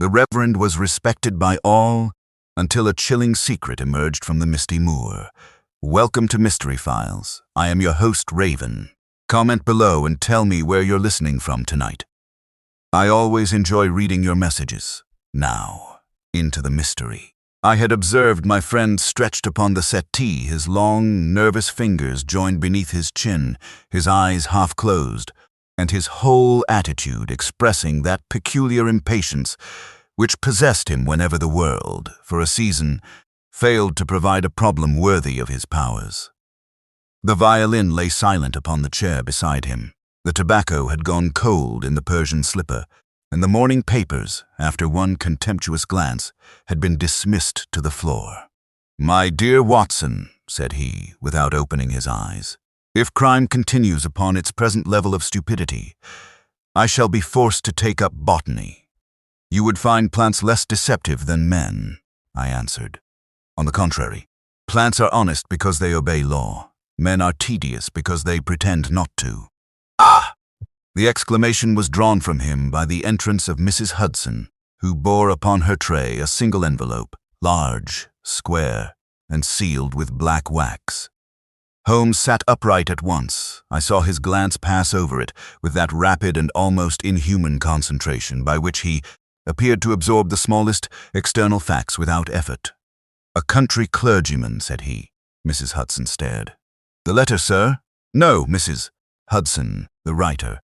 The Reverend was respected by all until a chilling secret emerged from the misty moor. Welcome to Mystery Files. I am your host, Raven. Comment below and tell me where you're listening from tonight. I always enjoy reading your messages. Now, into the mystery. I had observed my friend stretched upon the settee, his long, nervous fingers joined beneath his chin, his eyes half closed, and his whole attitude expressing that peculiar impatience which possessed him whenever the world, for a season, failed to provide a problem worthy of his powers. The violin lay silent upon the chair beside him. The tobacco had gone cold in the Persian slipper, and the morning papers, after one contemptuous glance, had been dismissed to the floor. "My dear Watson," said he, without opening his eyes, "if crime continues upon its present level of stupidity, I shall be forced to take up botany." "You would find plants less deceptive than men," I answered. "On the contrary, plants are honest because they obey law. Men are tedious because they pretend not to." "Ah!" The exclamation was drawn from him by the entrance of Mrs. Hudson, who bore upon her tray a single envelope, large, square, and sealed with black wax. Holmes sat upright at once. I saw his glance pass over it with that rapid and almost inhuman concentration by which he appeared to absorb the smallest external facts without effort. "A country clergyman," said he. Mrs. Hudson stared. "The letter, sir?" "No, Mrs. Hudson, the writer.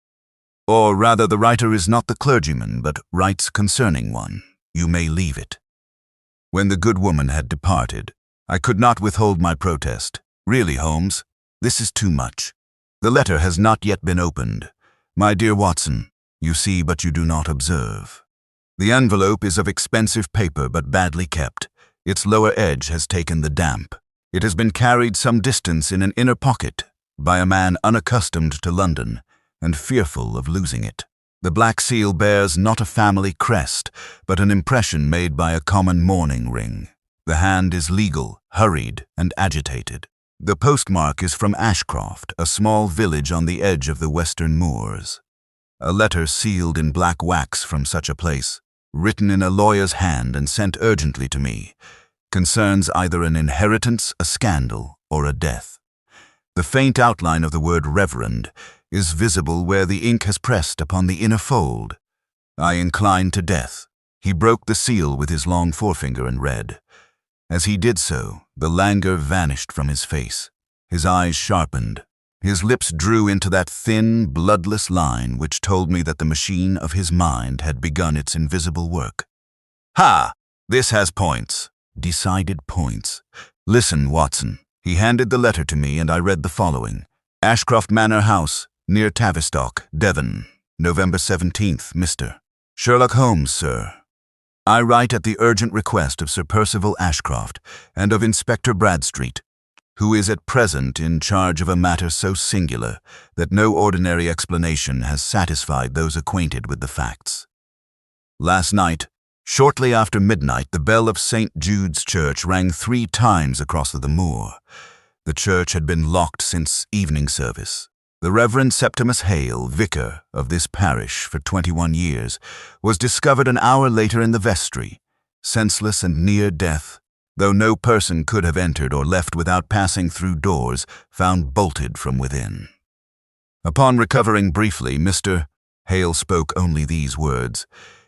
Or rather, the writer is not the clergyman, but writes concerning one. You may leave it." When the good woman had departed, I could not withhold my protest. "Really, Holmes, this is too much. The letter has not yet been opened. My dear Watson, you see but you do not observe. The envelope is of expensive paper but badly kept. Its lower edge has taken the damp. It has been carried some distance in an inner pocket by a man unaccustomed to London and fearful of losing it. The black seal bears not a family crest, but an impression made by a common mourning ring. The hand is legal, hurried, and agitated. The postmark is from Ashcroft, a small village on the edge of the western moors. A letter sealed in black wax from such a place, written in a lawyer's hand and sent urgently to me, concerns either an inheritance, a scandal, or a death. The faint outline of the word Reverend is visible where the ink has pressed upon the inner fold. I inclined to death. He broke the seal with his long forefinger and read. As he did so, the languor vanished from his face. His eyes sharpened. His lips drew into that thin, bloodless line which told me that the machine of his mind had begun its invisible work. "Ha! This has points." Decided points. "Listen, Watson." He handed the letter to me and I read the following. "Ashcroft Manor House, near Tavistock, Devon, November 17th, Mr. Sherlock Holmes, sir. I write at the urgent request of Sir Percival Ashcroft and of Inspector Bradstreet, who is at present in charge of a matter so singular that no ordinary explanation has satisfied those acquainted with the facts. Last night, shortly after midnight, the bell of St. Jude's Church rang 3 times across the moor. The church had been locked since evening service. The Reverend Septimus Hale, vicar of this parish for 21 years, was discovered an hour later in the vestry, senseless and near death, though no person could have entered or left without passing through doors found bolted from within. Upon recovering briefly, Mr. Hale spoke only these words.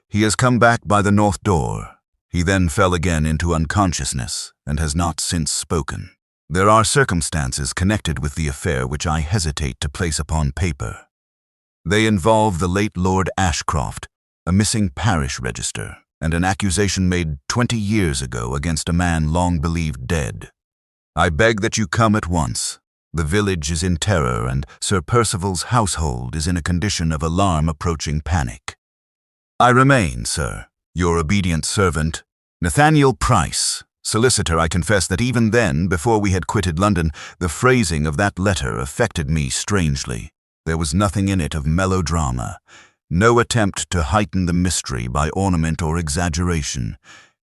"He has come back by the north door." He then fell again into unconsciousness and has not since spoken. There are circumstances connected with the affair which I hesitate to place upon paper. They involve the late Lord Ashcroft, a missing parish register, and an accusation made 20 years ago against a man long believed dead. I beg that you come at once. The village is in terror and Sir Percival's household is in a condition of alarm approaching panic. I remain, sir, your obedient servant, Nathaniel Price. Solicitor, I confess that even then, before we had quitted London, the phrasing of that letter affected me strangely. There was nothing in it of melodrama, no attempt to heighten the mystery by ornament or exaggeration,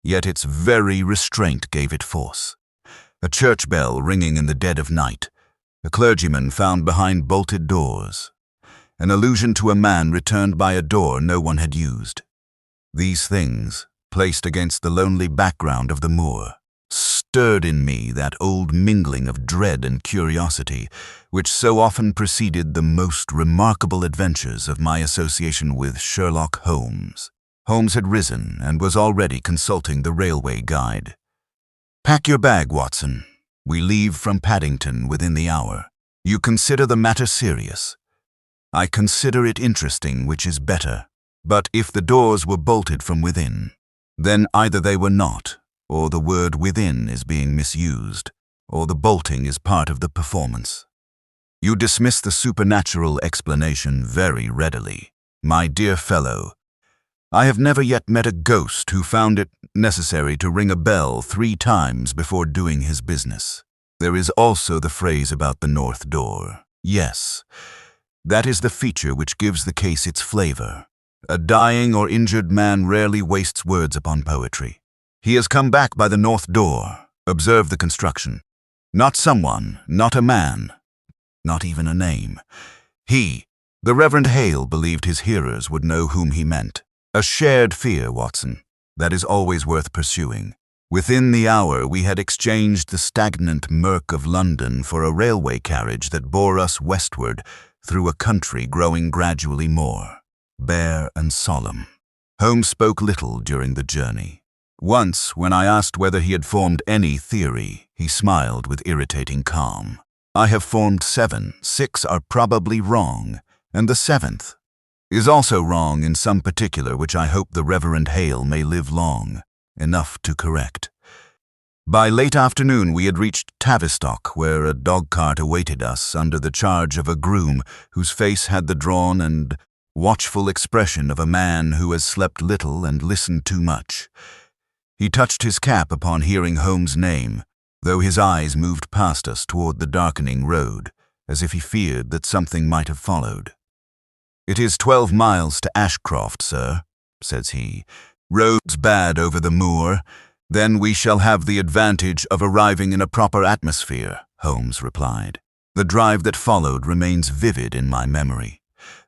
yet its very restraint gave it force. A church bell ringing in the dead of night, a clergyman found behind bolted doors, an allusion to a man returned by a door no one had used. These things, placed against the lonely background of the moor, stirred in me that old mingling of dread and curiosity which so often preceded the most remarkable adventures of my association with Sherlock Holmes. Holmes had risen and was already consulting the railway guide. "Pack your bag, Watson. We leave from Paddington within the hour. You consider the matter serious. I consider it interesting, which is better. But if the doors were bolted from within, then either they were not, or the word within is being misused, or the bolting is part of the performance. You dismiss the supernatural explanation very readily. My dear fellow, I have never yet met a ghost who found it necessary to ring a bell 3 times before doing his business. There is also the phrase about the north door. Yes, that is the feature which gives the case its flavor. A dying or injured man rarely wastes words upon poetry. He has come back by the north door. Observe the construction. Not someone, not a man, not even a name. He, the Reverend Hale, believed his hearers would know whom he meant. A shared fear, Watson, that is always worth pursuing. Within the hour we had exchanged the stagnant murk of London for a railway carriage that bore us westward through a country growing gradually more bare and solemn. Holmes spoke little during the journey. Once, when I asked whether he had formed any theory, he smiled with irritating calm. "I have formed 7. 6 are probably wrong, and the 7th is also wrong in some particular which I hope the Reverend Hale may live long enough to correct." By late afternoon we had reached Tavistock, where a dog-cart awaited us under the charge of a groom whose face had the drawn and watchful expression of a man who has slept little and listened too much. He touched his cap upon hearing Holmes' name, though his eyes moved past us toward the darkening road, as if he feared that something might have followed. "It is 12 miles to Ashcroft, sir," says he. "Roads bad over the moor. Then we shall have the advantage of arriving in a proper atmosphere," Holmes replied. The drive that followed remains vivid in my memory.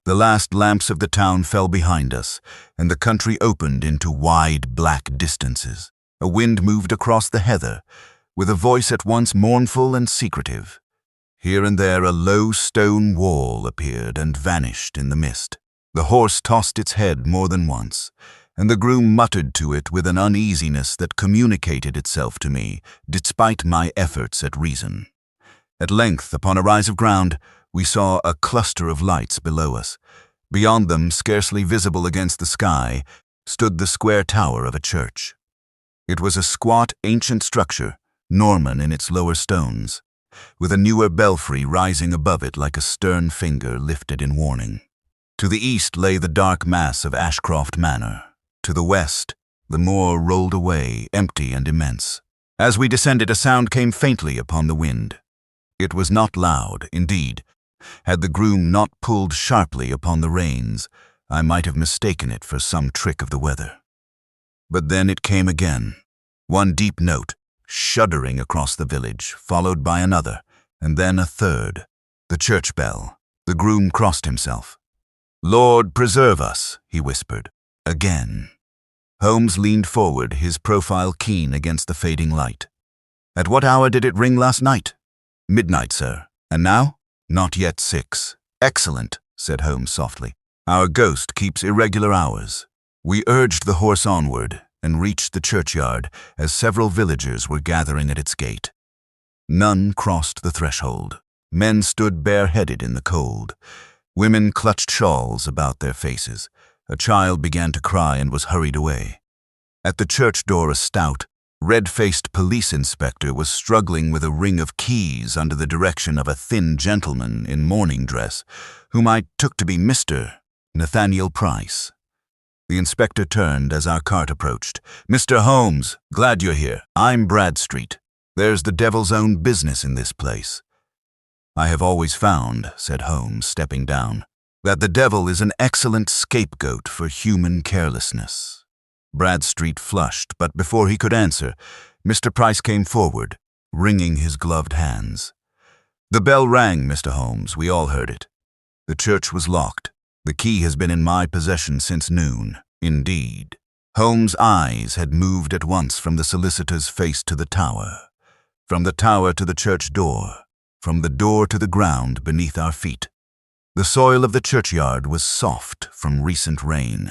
The last lamps of the town fell behind us, and the country opened into wide black distances. A wind moved across the heather, with a voice at once mournful and secretive. Here and there a low stone wall appeared and vanished in the mist. The horse tossed its head more than once, and the groom muttered to it with an uneasiness that communicated itself to me, despite my efforts at reason. At length, upon a rise of ground, we saw a cluster of lights below us. Beyond them, scarcely visible against the sky, stood the square tower of a church. It was a squat, ancient structure, Norman in its lower stones, with a newer belfry rising above it like a stern finger lifted in warning. To the east lay the dark mass of Ashcroft Manor. To the west, the moor rolled away, empty and immense. As we descended, a sound came faintly upon the wind. It was not loud, indeed. Had the groom not pulled sharply upon the reins, I might have mistaken it for some trick of the weather. But then it came again, one deep note, shuddering across the village, followed by another, and then a third. The church bell. The groom crossed himself. "Lord preserve us," he whispered. Again. Holmes leaned forward, his profile keen against the fading light. "At what hour did it ring last night?" "Midnight, sir. And now?" "Not yet 6. "Excellent," said Holmes softly. "Our ghost keeps irregular hours." We urged the horse onward and reached the churchyard as several villagers were gathering at its gate. None crossed the threshold. Men stood bareheaded in the cold. Women clutched shawls about their faces. A child began to cry and was hurried away. At the church door, a stout, red-faced police inspector was struggling with a ring of keys under the direction of a thin gentleman in morning dress, whom I took to be Mr. Nathaniel Price. The inspector turned as our cart approached. "Mr. Holmes, glad you're here. I'm Bradstreet. There's the devil's own business in this place." "I have always found," said Holmes, stepping down, "that the devil is an excellent scapegoat for human carelessness." Bradstreet flushed, but before he could answer, Mr. Price came forward, wringing his gloved hands. "The bell rang, Mr. Holmes. We all heard it. The church was locked. The key has been in my possession since noon." "Indeed." Holmes' eyes had moved at once from the solicitor's face to the tower, from the tower to the church door, from the door to the ground beneath our feet. The soil of the churchyard was soft from recent rain.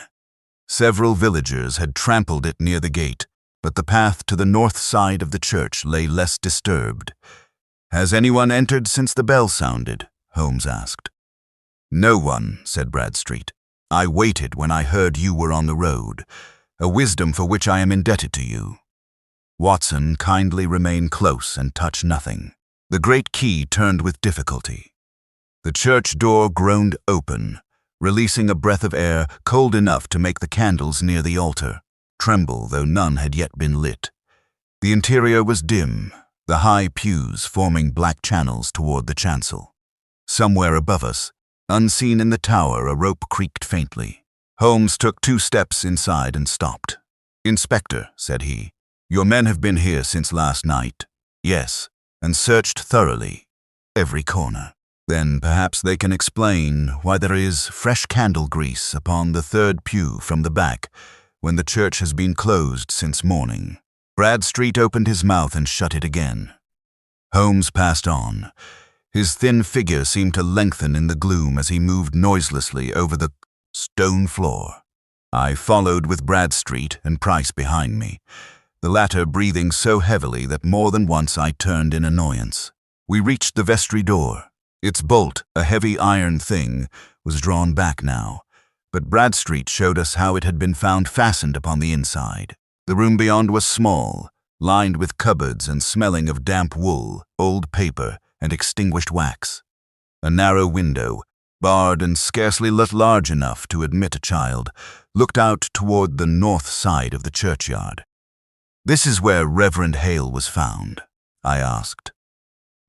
Several villagers had trampled it near the gate, but the path to the north side of the church lay less disturbed. "Has anyone entered since the bell sounded?" Holmes asked. "No one," said Bradstreet. "I waited when I heard you were on the road, a wisdom for which I am indebted to you." Watson, kindly remain close and touch nothing. The great key turned with difficulty. The church door groaned open, releasing a breath of air cold enough to make the candles near the altar tremble, though none had yet been lit. The interior was dim, the high pews forming black channels toward the chancel. Somewhere above us, unseen in the tower, a rope creaked faintly. Holmes took 2 steps inside and stopped. "Inspector," said he, "your men have been here since last night." "Yes, and searched thoroughly, every corner." "Then perhaps they can explain why there is fresh candle grease upon the 3rd pew from the back, when the church has been closed since morning." Bradstreet opened his mouth and shut it again. Holmes passed on. His thin figure seemed to lengthen in the gloom as he moved noiselessly over the stone floor. I followed with Bradstreet and Price behind me, the latter breathing so heavily that more than once I turned in annoyance. We reached the vestry door. Its bolt, a heavy iron thing, was drawn back now, but Bradstreet showed us how it had been found fastened upon the inside. The room beyond was small, lined with cupboards and smelling of damp wool, old paper, and extinguished wax. A narrow window, barred and scarcely lit large enough to admit a child, looked out toward the north side of the churchyard. "This is where Reverend Hale was found?" I asked.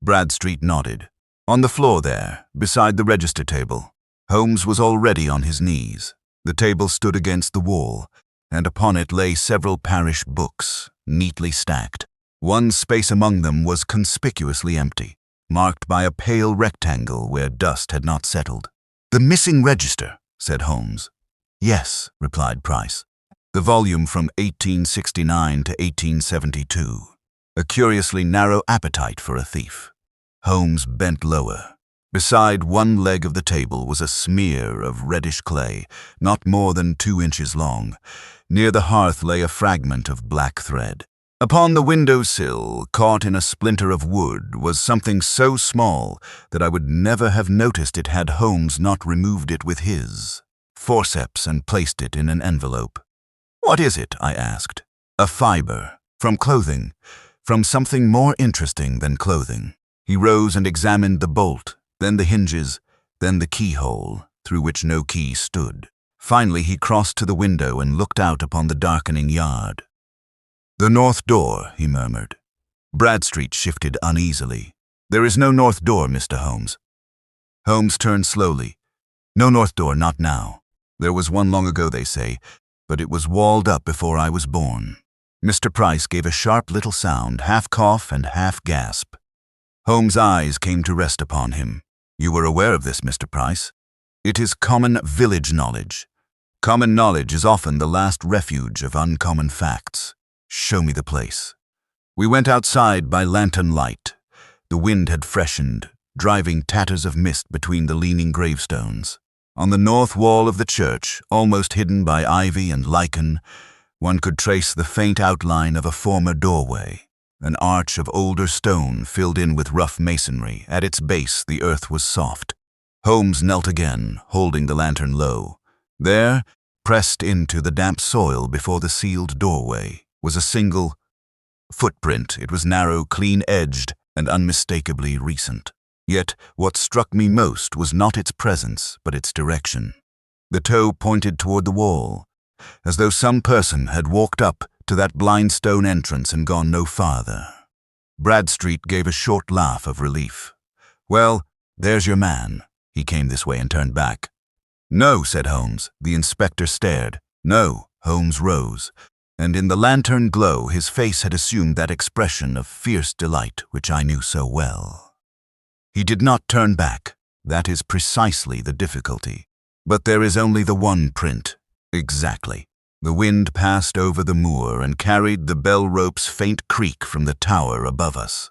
Bradstreet nodded. "On the floor there, beside the register table." Holmes was already on his knees. The table stood against the wall, and upon it lay several parish books, neatly stacked. One space among them was conspicuously empty, marked by a pale rectangle where dust had not settled. "The missing register," said Holmes. "Yes," replied Price. "The volume from 1869 to 1872. A curiously narrow appetite for a thief." Holmes bent lower. Beside one leg of the table was a smear of reddish clay, not more than 2 inches long. Near the hearth lay a fragment of black thread. Upon the window-sill, caught in a splinter of wood, was something so small that I would never have noticed it had Holmes not removed it with his forceps and placed it in an envelope. "What is it?" I asked. "A fiber. From clothing. From something more interesting than clothing." He rose and examined the bolt, then the hinges, then the keyhole, through which no key stood. Finally he crossed to the window and looked out upon the darkening yard. "The north door," he murmured. Bradstreet shifted uneasily. "There is no north door, Mr. Holmes." Holmes turned slowly. "No north door, not now. There was one long ago, they say, but it was walled up before I was born." Mr. Price gave a sharp little sound, half cough and half gasp. Holmes' eyes came to rest upon him. "You were aware of this, Mr. Price? It is common village knowledge. Common knowledge is often the last refuge of uncommon facts. Show me the place." We went outside by lantern light. The wind had freshened, driving tatters of mist between the leaning gravestones. On the north wall of the church, almost hidden by ivy and lichen, one could trace the faint outline of a former doorway. An arch of older stone filled in with rough masonry. At its base the earth was soft. Holmes knelt again, holding the lantern low. There, pressed into the damp soil before the sealed doorway, was a single footprint. It was narrow, clean-edged, and unmistakably recent. Yet what struck me most was not its presence, but its direction. The toe pointed toward the wall, as though some person had walked up to that blind stone entrance and gone no farther. Bradstreet gave a short laugh of relief. "Well, there's your man." He came this way and turned back. "No," said Holmes. The inspector stared. "No." Holmes rose, and in the lantern glow his face had assumed that expression of fierce delight which I knew so well. He did not turn back. That is precisely the difficulty. But there is only the one print. Exactly. The wind passed over the moor and carried the bell rope's faint creak from the tower above us.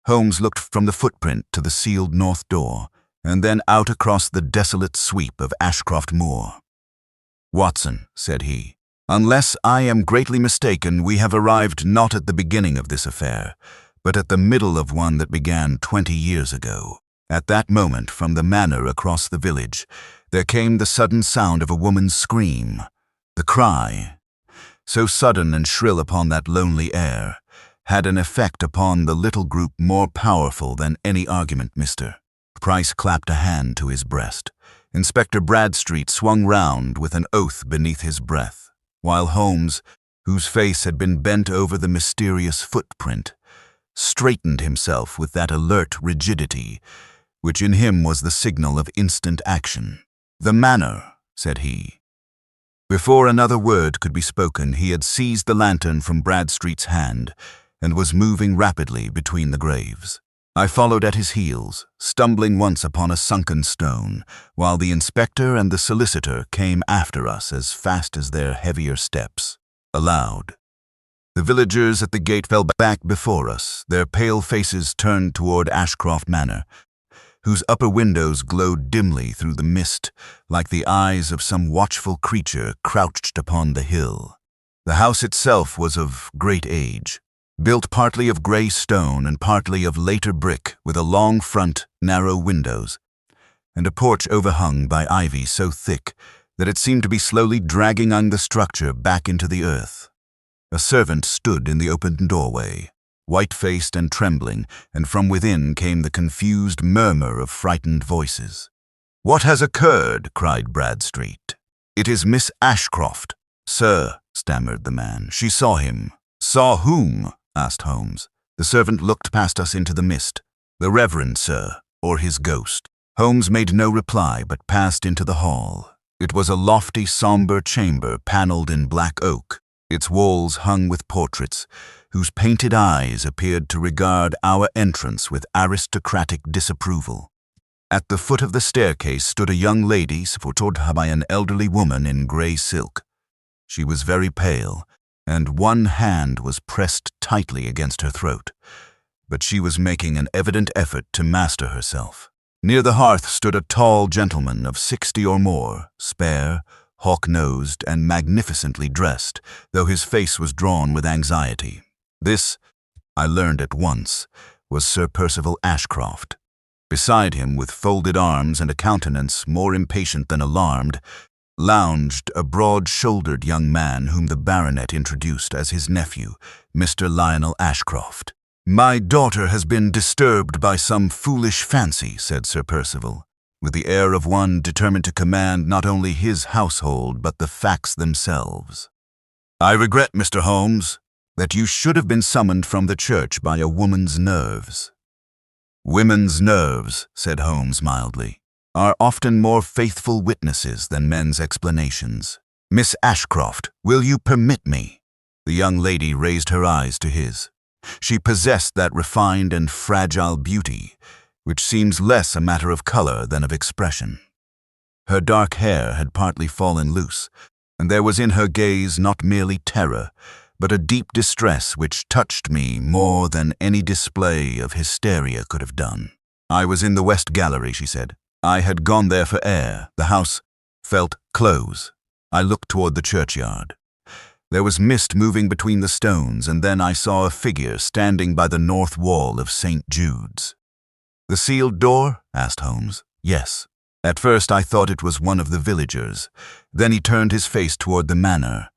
Holmes looked from the footprint to the sealed north door, and then out across the desolate sweep of Ashcroft Moor. "Watson," said he, "unless I am greatly mistaken, we have arrived not at the beginning of this affair, but at the middle of one that began 20 years ago." At that moment, from the manor across the village, there came the sudden sound of a woman's scream. The cry, so sudden and shrill upon that lonely air, had an effect upon the little group more powerful than any argument. Mr. Price clapped a hand to his breast. Inspector Bradstreet swung round with an oath beneath his breath, while Holmes, whose face had been bent over the mysterious footprint, straightened himself with that alert rigidity which in him was the signal of instant action. "The manor," said he. Before another word could be spoken, he had seized the lantern from Bradstreet's hand and was moving rapidly between the graves. I followed at his heels, stumbling once upon a sunken stone, while the inspector and the solicitor came after us as fast as their heavier steps. Aloud, the villagers at the gate fell back before us, their pale faces turned toward Ashcroft Manor, whose upper windows glowed dimly through the mist like the eyes of some watchful creature crouched upon the hill. The house itself was of great age, built partly of grey stone and partly of later brick, with a long front, narrow windows, and a porch overhung by ivy so thick that it seemed to be slowly dragging on the structure back into the earth. A servant stood in the open doorway, white-faced and trembling, and from within came the confused murmur of frightened voices. "What has occurred?" cried Bradstreet. "It is Miss Ashcroft." "Sir," stammered the man, "she saw him." "Saw whom?" asked Holmes. The servant looked past us into the mist. "The Reverend, sir, or his ghost." Holmes made no reply, but passed into the hall. It was a lofty, somber chamber panelled in black oak, its walls hung with portraits, whose painted eyes appeared to regard our entrance with aristocratic disapproval. At the foot of the staircase stood a young lady supported by an elderly woman in grey silk. She was very pale, and one hand was pressed tightly against her throat, but she was making an evident effort to master herself. Near the hearth stood a tall gentleman of 60 or more, spare, hawk-nosed, and magnificently dressed, though his face was drawn with anxiety. This, I learned at once, was Sir Percival Ashcroft. Beside him, with folded arms and a countenance more impatient than alarmed, lounged a broad-shouldered young man whom the baronet introduced as his nephew, Mr. Lionel Ashcroft. "My daughter has been disturbed by some foolish fancy," said Sir Percival, with the air of one determined to command not only his household but the facts themselves. "I regret, Mr. Holmes, that you should have been summoned from the church by a woman's nerves." "Women's nerves," said Holmes mildly, "are often more faithful witnesses than men's explanations. Miss Ashcroft, will you permit me?" The young lady raised her eyes to his. She possessed that refined and fragile beauty which seems less a matter of color than of expression. Her dark hair had partly fallen loose, and there was in her gaze not merely terror, but a deep distress which touched me more than any display of hysteria could have done. "I was in the West Gallery," she said. "I had gone there for air. The house felt close. I looked toward the churchyard. There was mist moving between the stones, and then I saw a figure standing by the north wall of St. Jude's." "The sealed door?" asked Holmes. "Yes. At first I thought it was one of the villagers. Then he turned his face toward the manor."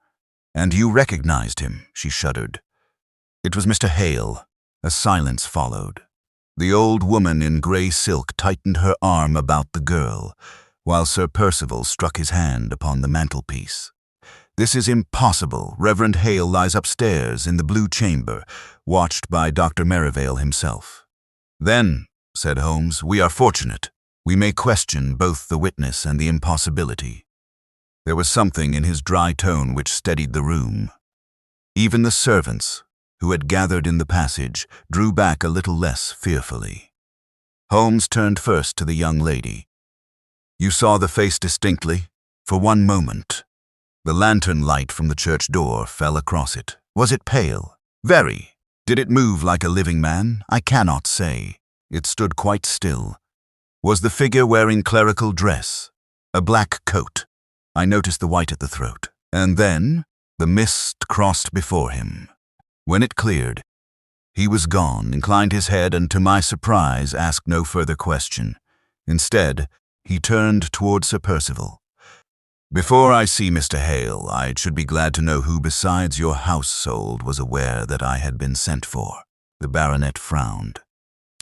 "And you recognized him?" She shuddered. "It was Mr. Hale." A silence followed. The old woman in grey silk tightened her arm about the girl, while Sir Percival struck his hand upon the mantelpiece. "This is impossible. Reverend Hale lies upstairs in the blue chamber, watched by Dr. Merivale himself." "Then," said Holmes, "we are fortunate. We may question both the witness and the impossibility." There was something in his dry tone which steadied the room. Even the servants, who had gathered in the passage, drew back a little less fearfully. Holmes turned first to the young lady. "You saw the face distinctly? For one moment?" The lantern light from the church door fell across it. Was it pale? Very. Did it move like a living man? I cannot say. It stood quite still. Was the figure wearing clerical dress? A black coat? I noticed the white at the throat. And then the mist crossed before him. When it cleared, he was gone, inclined his head, and to my surprise asked no further question. Instead, he turned toward Sir Percival. "Before I see Mr. Hale, I should be glad to know who besides your household was aware that I had been sent for." The baronet frowned.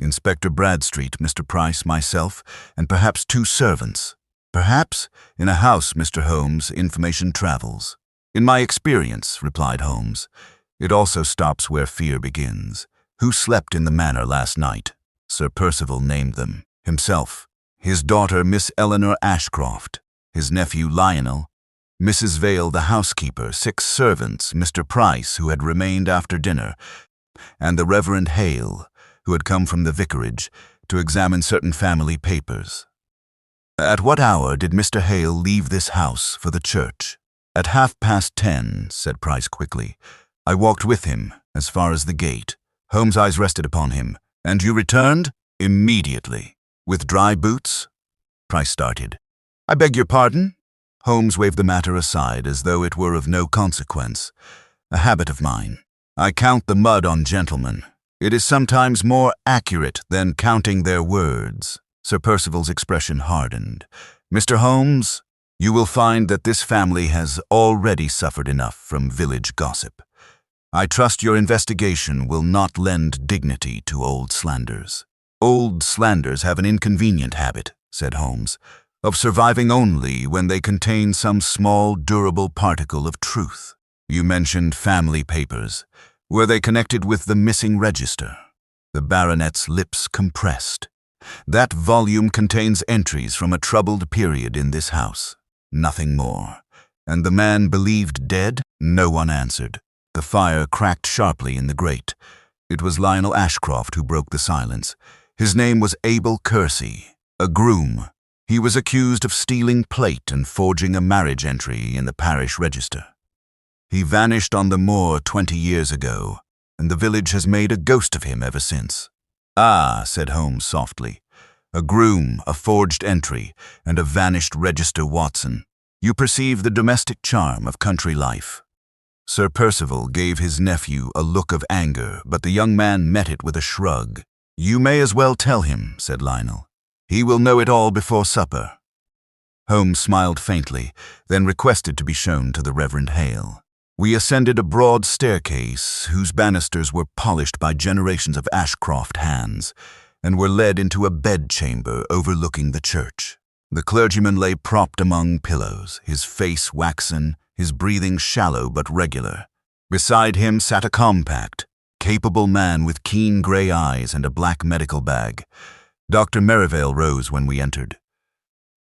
"Inspector Bradstreet, Mr. Price, myself, and perhaps 2 servants. Perhaps, in a house, Mr. Holmes, information travels." "In my experience," replied Holmes, "it also stops where fear begins. Who slept in the manor last night?" Sir Percival named them. Himself, his daughter, Miss Eleanor Ashcroft, his nephew Lionel, Mrs. Vale, the housekeeper, 6 servants, Mr. Price, who had remained after dinner, and the Reverend Hale, who had come from the vicarage to examine certain family papers. "At what hour did Mr. Hale leave this house for the church?" "At 10:30, said Price quickly. "I walked with him as far as the gate." Holmes' eyes rested upon him. "And you returned?" "Immediately." "With dry boots?" Price started. "I beg your pardon?" Holmes waved the matter aside as though it were of no consequence. "A habit of mine. I count the mud on gentlemen. It is sometimes more accurate than counting their words." Sir Percival's expression hardened. "Mr. Holmes, you will find that this family has already suffered enough from village gossip. I trust your investigation will not lend dignity to old slanders." "Old slanders have an inconvenient habit," said Holmes, "of surviving only when they contain some small, durable particle of truth. You mentioned family papers. Were they connected with the missing register?" The baronet's lips compressed. "That volume contains entries from a troubled period in this house. Nothing more." "And the man believed dead?" No one answered. The fire cracked sharply in the grate. It was Lionel Ashcroft who broke the silence. His name was Abel Kersey, a groom. He was accused of stealing plate and forging a marriage entry in the parish register. He vanished on the moor 20 years ago, and the village has made a ghost of him ever since." "Ah," said Holmes softly. "A groom, a forged entry, and a vanished register Watson. You perceive the domestic charm of country life." Sir Percival gave his nephew a look of anger, but the young man met it with a shrug. "You may as well tell him," said Lionel. "He will know it all before supper." Holmes smiled faintly, then requested to be shown to the Reverend Hale. We ascended a broad staircase whose banisters were polished by generations of Ashcroft hands, and were led into a bedchamber overlooking the church. The clergyman lay propped among pillows, his face waxen, his breathing shallow but regular. Beside him sat a compact, capable man with keen gray eyes and a black medical bag. Dr. Merivale rose when we entered.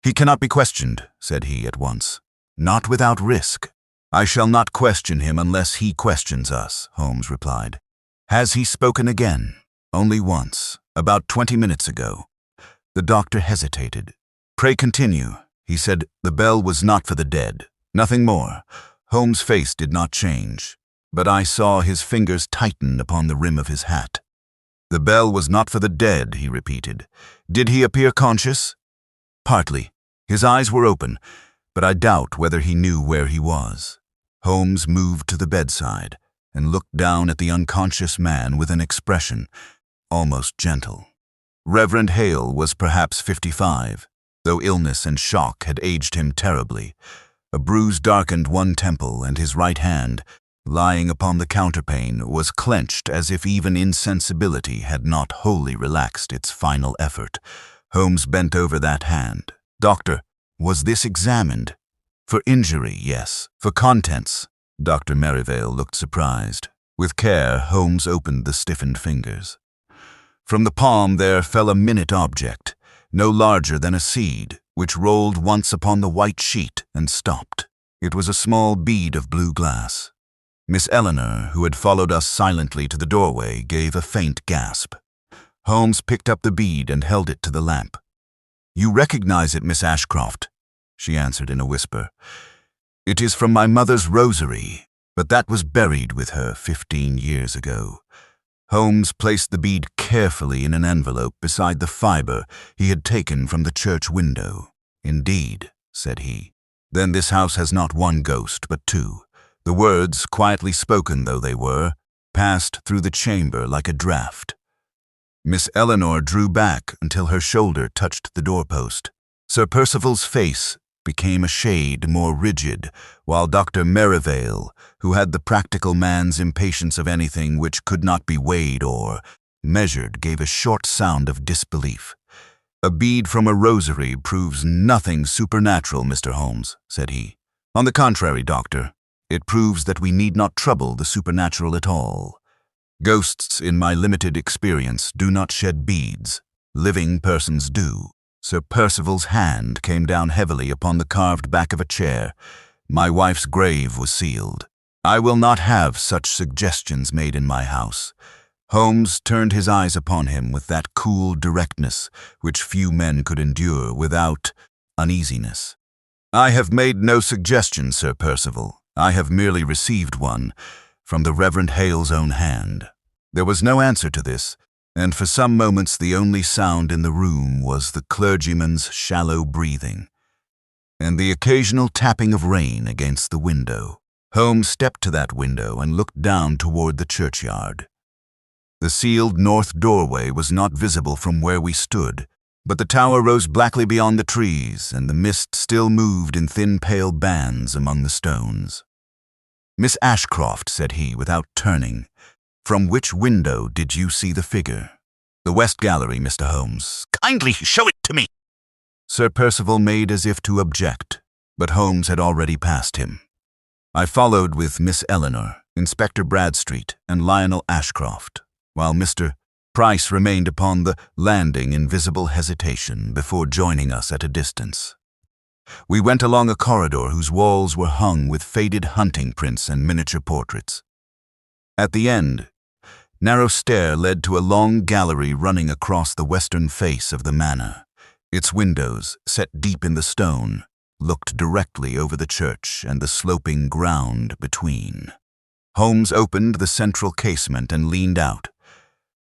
"He cannot be questioned," said he at once. "Not without risk." "I shall not question him unless he questions us," Holmes replied. "Has he spoken again?" "Only once, about 20 minutes ago." The doctor hesitated. "Pray continue." He said the bell was not for the dead. Nothing more. Holmes' face did not change, but I saw his fingers tighten upon the rim of his hat. "The bell was not for the dead," he repeated. "Did he appear conscious?" "Partly. His eyes were open, but I doubt whether he knew where he was." Holmes moved to the bedside and looked down at the unconscious man with an expression almost gentle. Reverend Hale was perhaps 55, though illness and shock had aged him terribly. A bruise darkened one temple, and his right hand, lying upon the counterpane, was clenched as if even insensibility had not wholly relaxed its final effort. Holmes bent over that hand. "Doctor, was this examined?" "For injury, yes. For contents." Dr. Merivale looked surprised. With care, Holmes opened the stiffened fingers. From the palm there fell a minute object, no larger than a seed, which rolled once upon the white sheet and stopped. It was a small bead of blue glass. Miss Eleanor, who had followed us silently to the doorway, gave a faint gasp. Holmes picked up the bead and held it to the lamp. "You recognize it, Miss Ashcroft?" She answered in a whisper. It is from my mother's rosary, but that was buried with her 15 years ago. Holmes placed the bead carefully in an envelope beside the fibre he had taken from the church window. Indeed, said he. Then this house has not one ghost, but two. The words, quietly spoken though they were, passed through the chamber like a draught. Miss Eleanor drew back until her shoulder touched the doorpost. Sir Percival's face became a shade more rigid, while Dr. Merivale, who had the practical man's impatience of anything which could not be weighed or measured, gave a short sound of disbelief. "A bead from a rosary proves nothing supernatural, Mr. Holmes," said he. "On the contrary, Doctor, it proves that we need not trouble the supernatural at all. Ghosts, in my limited experience, do not shed beads. Living persons do." Sir Percival's hand came down heavily upon the carved back of a chair. My wife's grave was sealed. I will not have such suggestions made in my house. Holmes turned his eyes upon him with that cool directness which few men could endure without uneasiness. "I have made no suggestion, Sir Percival. I have merely received one from the Reverend Hale's own hand." There was no answer to this, and for some moments the only sound in the room was the clergyman's shallow breathing and the occasional tapping of rain against the window. Holmes stepped to that window and looked down toward the churchyard. The sealed north doorway was not visible from where we stood, but the tower rose blackly beyond the trees, and the mist still moved in thin pale bands among the stones. "Miss Ashcroft," said he, without turning, "from which window did you see the figure?" "The west gallery, Mr. Holmes." "Kindly show it to me." Sir Percival made as if to object, but Holmes had already passed him. I followed with Miss Eleanor, Inspector Bradstreet, and Lionel Ashcroft, while Mr. Price remained upon the landing in visible hesitation before joining us at a distance. We went along a corridor whose walls were hung with faded hunting prints and miniature portraits. At the end, narrow stair led to a long gallery running across the western face of the manor. Its windows, set deep in the stone, looked directly over the church and the sloping ground between. Holmes opened the central casement and leaned out.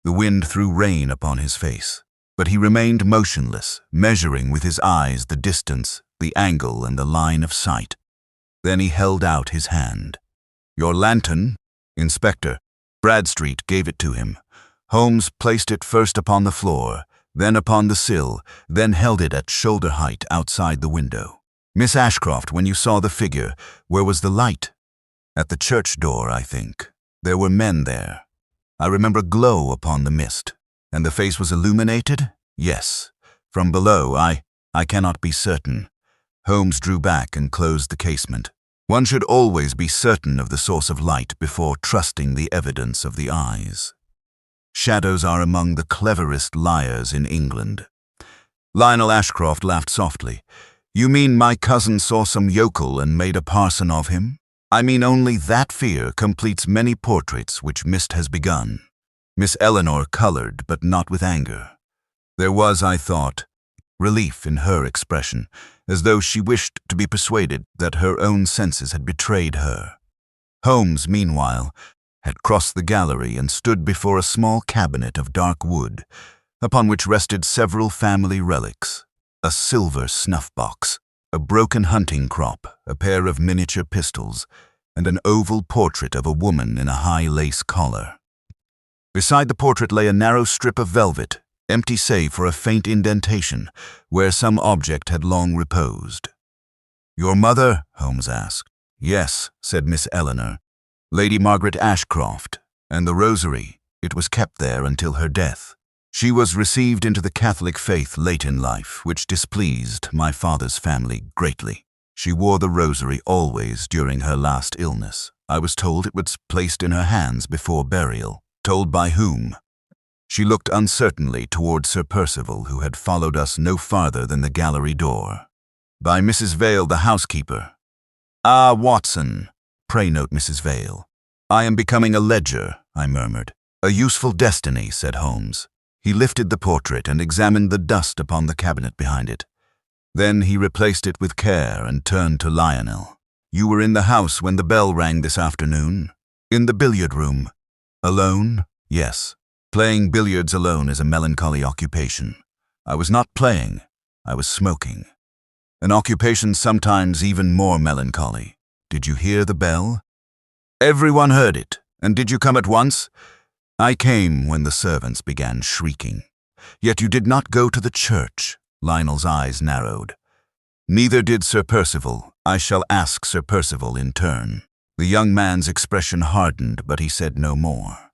The wind threw rain upon his face, but he remained motionless, measuring with his eyes the distance, the angle, and the line of sight. Then he held out his hand. "Your lantern, Inspector." Bradstreet gave it to him. Holmes placed it first upon the floor, then upon the sill, then held it at shoulder height outside the window. "Miss Ashcroft, when you saw the figure, where was the light?" "At the church door, I think. There were men there. I remember a glow upon the mist." "And the face was illuminated?" "Yes. From below, I cannot be certain." Holmes drew back and closed the casement. One should always be certain of the source of light before trusting the evidence of the eyes. Shadows are among the cleverest liars in England. Lionel Ashcroft laughed softly. "You mean my cousin saw some yokel and made a parson of him?" "I mean only that fear completes many portraits which mist has begun." Miss Eleanor colored, but not with anger. There was, I thought, relief in her expression, as though she wished to be persuaded that her own senses had betrayed her. Holmes, meanwhile, had crossed the gallery and stood before a small cabinet of dark wood, upon which rested several family relics: a silver snuff-box, a broken hunting crop, a pair of miniature pistols, and an oval portrait of a woman in a high lace collar. Beside the portrait lay a narrow strip of velvet, empty save for a faint indentation, where some object had long reposed. "Your mother?" Holmes asked. "Yes," said Miss Eleanor. "Lady Margaret Ashcroft, and the rosary. It was kept there until her death. She was received into the Catholic faith late in life, which displeased my father's family greatly. She wore the rosary always during her last illness. I was told it was placed in her hands before burial." "Told by whom?" She looked uncertainly toward Sir Percival, who had followed us no farther than the gallery door. "By Mrs. Vale, the housekeeper." "Ah, Watson. Pray note Mrs. Vale." "I am becoming a ledger," I murmured. "A useful destiny," said Holmes. He lifted the portrait and examined the dust upon the cabinet behind it. Then he replaced it with care and turned to Lionel. You were in the house when the bell rang this afternoon. In the billiard room. Alone? Yes. Playing billiards alone is a melancholy occupation. I was not playing. I was smoking. An occupation sometimes even more melancholy. Did you hear the bell? Everyone heard it. And did you come at once? I came when the servants began shrieking. Yet you did not go to the church. Lionel's eyes narrowed. Neither did Sir Percival. I shall ask Sir Percival in turn. The young man's expression hardened, but he said no more.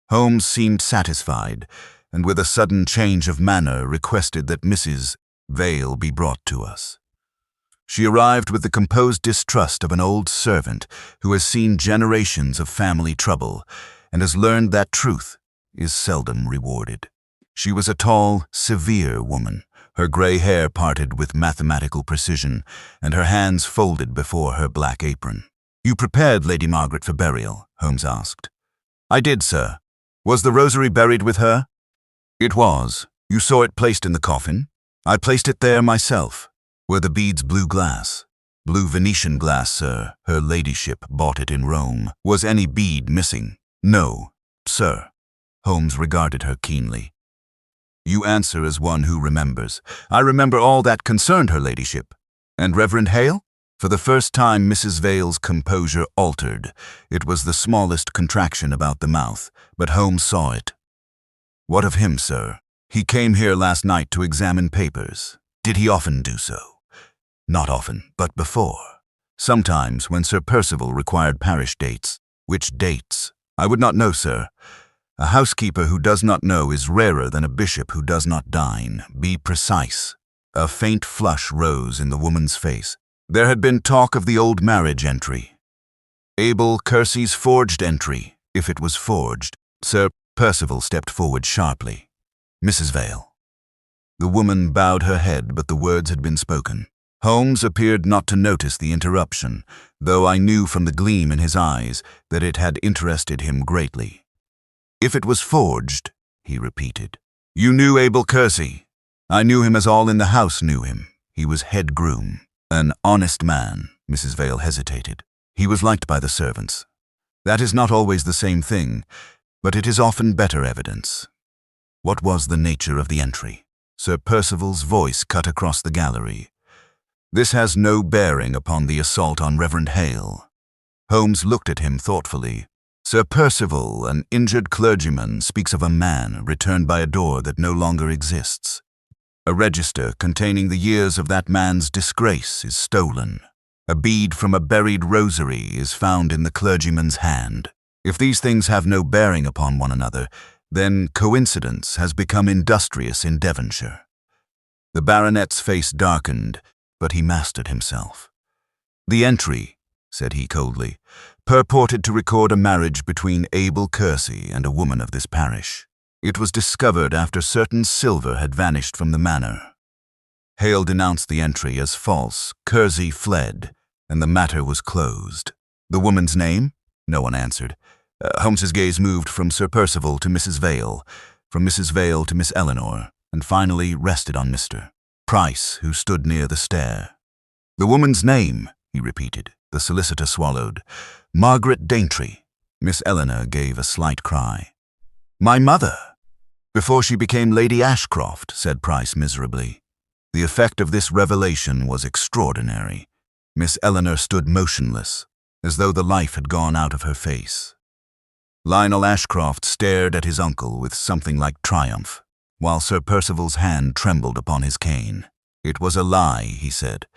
Holmes seemed satisfied, and with a sudden change of manner requested that Mrs. Vale be brought to us. She arrived with the composed distrust of an old servant who has seen generations of family trouble and has learned that truth is seldom rewarded. She was a tall, severe woman, her gray hair parted with mathematical precision and her hands folded before her black apron. You prepared Lady Margaret for burial? Holmes asked. I did, sir. Was the rosary buried with her? It was. You saw it placed in the coffin? I placed it there myself. Were the beads blue glass? Blue Venetian glass, sir. Her ladyship bought it in Rome. Was any bead missing? No, sir. Holmes regarded her keenly. You answer as one who remembers. I remember all that concerned her ladyship. And Reverend Hale? For the first time Mrs. Vale's composure altered. It was the smallest contraction about the mouth, but Holmes saw it. What of him, sir? He came here last night to examine papers. Did he often do so? Not often, but before. Sometimes when Sir Percival required parish dates. Which dates? I would not know, sir. A housekeeper who does not know is rarer than a bishop who does not dine. Be precise. A faint flush rose in the woman's face. There had been talk of the old marriage entry. Abel Kersey's forged entry, if it was forged. Sir Percival stepped forward sharply. Mrs. Vale. The woman bowed her head, but the words had been spoken. Holmes appeared not to notice the interruption, though I knew from the gleam in his eyes that it had interested him greatly. If it was forged, he repeated. You knew Abel Kersey. I knew him as all in the house knew him. He was head groom. An honest man. Mrs. Vale hesitated. He was liked by the servants. That is not always the same thing, but it is often better evidence. What was the nature of the entry? Sir Percival's voice cut across the gallery. This has no bearing upon the assault on Reverend Hale. Holmes looked at him thoughtfully. Sir Percival, an injured clergyman, speaks of a man returned by a door that no longer exists. A register containing the years of that man's disgrace is stolen. A bead from a buried rosary is found in the clergyman's hand. If these things have no bearing upon one another, then coincidence has become industrious in Devonshire. The baronet's face darkened, but he mastered himself. The entry, said he coldly, purported to record a marriage between Abel Kersey and a woman of this parish. It was discovered after certain silver had vanished from the manor. Hale denounced the entry as false. Kersey fled, and the matter was closed. The woman's name? No one answered. Holmes's gaze moved from Sir Percival to Mrs. Vale, from Mrs. Vale to Miss Eleanor, and finally rested on Mr. Price, who stood near the stair. The woman's name, he repeated. The solicitor swallowed. Margaret Daintree. Miss Eleanor gave a slight cry. My mother! Before she became Lady Ashcroft, said Price miserably. The effect of this revelation was extraordinary. Miss Eleanor stood motionless, as though the life had gone out of her face. Lionel Ashcroft stared at his uncle with something like triumph, while Sir Percival's hand trembled upon his cane. It was a lie, he said.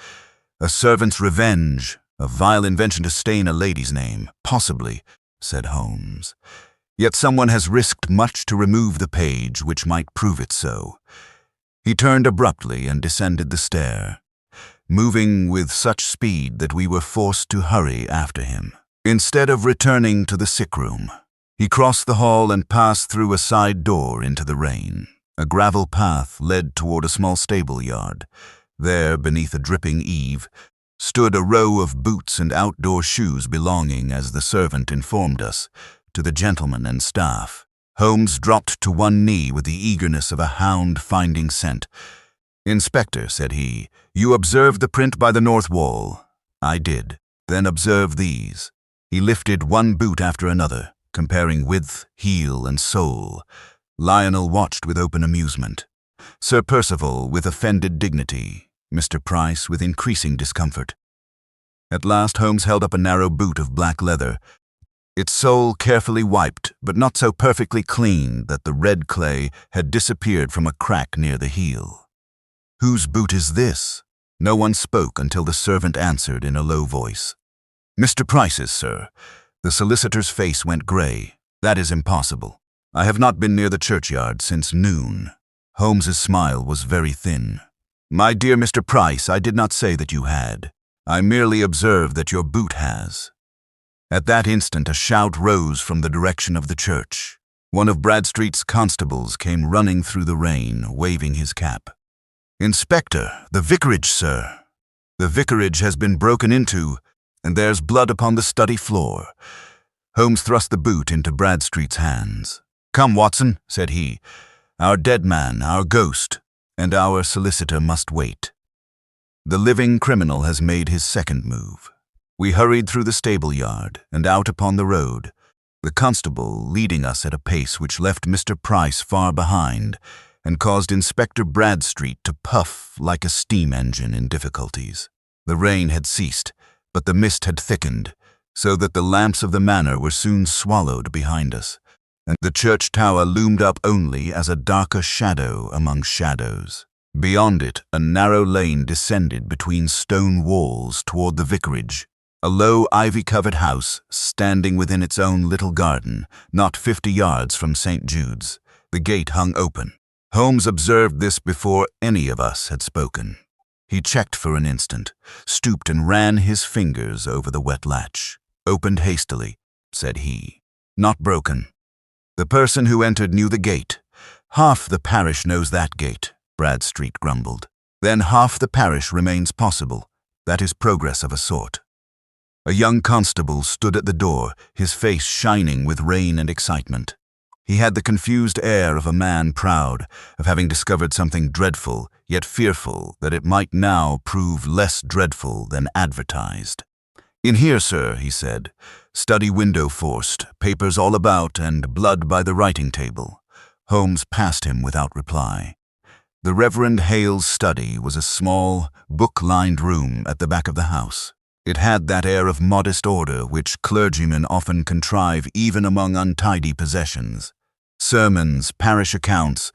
A servant's revenge, a vile invention to stain a lady's name. Possibly, said Holmes. Yet someone has risked much to remove the page which might prove it so. He turned abruptly and descended the stair, moving with such speed that we were forced to hurry after him. Instead of returning to the sick room, he crossed the hall and passed through a side door into the rain. A gravel path led toward a small stable yard. There, beneath a dripping eave, stood a row of boots and outdoor shoes belonging, as the servant informed us, to the gentleman and staff. Holmes dropped to one knee with the eagerness of a hound finding scent. Inspector, said he, you observed the print by the north wall. I did. Then observe these." He lifted one boot after another, comparing width, heel, and sole. Lionel watched with open amusement. Sir Percival with offended dignity, Mr. Price with increasing discomfort. At last Holmes held up a narrow boot of black leather, its sole carefully wiped, but not so perfectly clean that the red clay had disappeared from a crack near the heel. "Whose boot is this?" No one spoke until the servant answered in a low voice. "Mr. Price's, sir." The solicitor's face went grey. "That is impossible. I have not been near the churchyard since noon." Holmes's smile was very thin. "My dear Mr. Price, I did not say that you had. I merely observed that your boot has." At that instant a shout rose from the direction of the church. One of Bradstreet's constables came running through the rain, waving his cap. "Inspector, the vicarage, sir. The vicarage has been broken into, and there's blood upon the study floor." Holmes thrust the boot into Bradstreet's hands. "Come, Watson," said he. "Our dead man, our ghost, and our solicitor must wait." The living criminal has made his second move. We hurried through the stable yard and out upon the road, the constable leading us at a pace which left Mr. Price far behind and caused Inspector Bradstreet to puff like a steam engine in difficulties. The rain had ceased, but the mist had thickened, so that the lamps of the manor were soon swallowed behind us, and the church tower loomed up only as a darker shadow among shadows. Beyond it, a narrow lane descended between stone walls toward the vicarage, a low ivy-covered house standing within its own little garden, not 50 yards from St. Jude's. The gate hung open. Holmes observed this before any of us had spoken. He checked for an instant, stooped and ran his fingers over the wet latch. "Opened hastily," said he. "Not broken. The person who entered knew the gate. Half the parish knows that gate," Bradstreet grumbled. "Then half the parish remains possible. That is progress of a sort." A young constable stood at the door, his face shining with rain and excitement. He had the confused air of a man proud of having discovered something dreadful, yet fearful that it might now prove less dreadful than advertised. "In here, sir," he said. "Study window forced, papers all about, and blood by the writing table." Holmes passed him without reply. The Reverend Hale's study was a small, book-lined room at the back of the house. It had that air of modest order which clergymen often contrive even among untidy possessions. Sermons, parish accounts,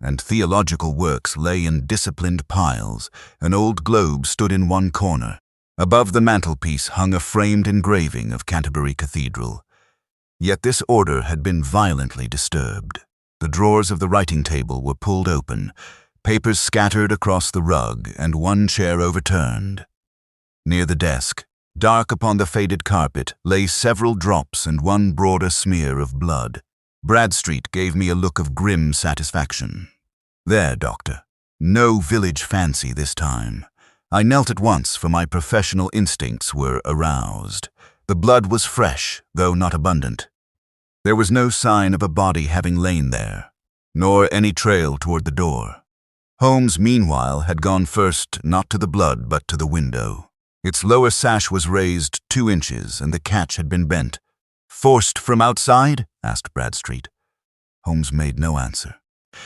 and theological works lay in disciplined piles. An old globe stood in one corner. Above the mantelpiece hung a framed engraving of Canterbury Cathedral. Yet this order had been violently disturbed. The drawers of the writing table were pulled open, papers scattered across the rug, and one chair overturned. Near the desk, dark upon the faded carpet, lay several drops and one broader smear of blood. Bradstreet gave me a look of grim satisfaction. "There, Doctor. No village fancy this time." I knelt at once, for my professional instincts were aroused. The blood was fresh, though not abundant. There was no sign of a body having lain there, nor any trail toward the door. Holmes, meanwhile, had gone first not to the blood but to the window. Its lower sash was raised 2 inches, and the catch had been bent. "Forced from outside?" asked Bradstreet. Holmes made no answer.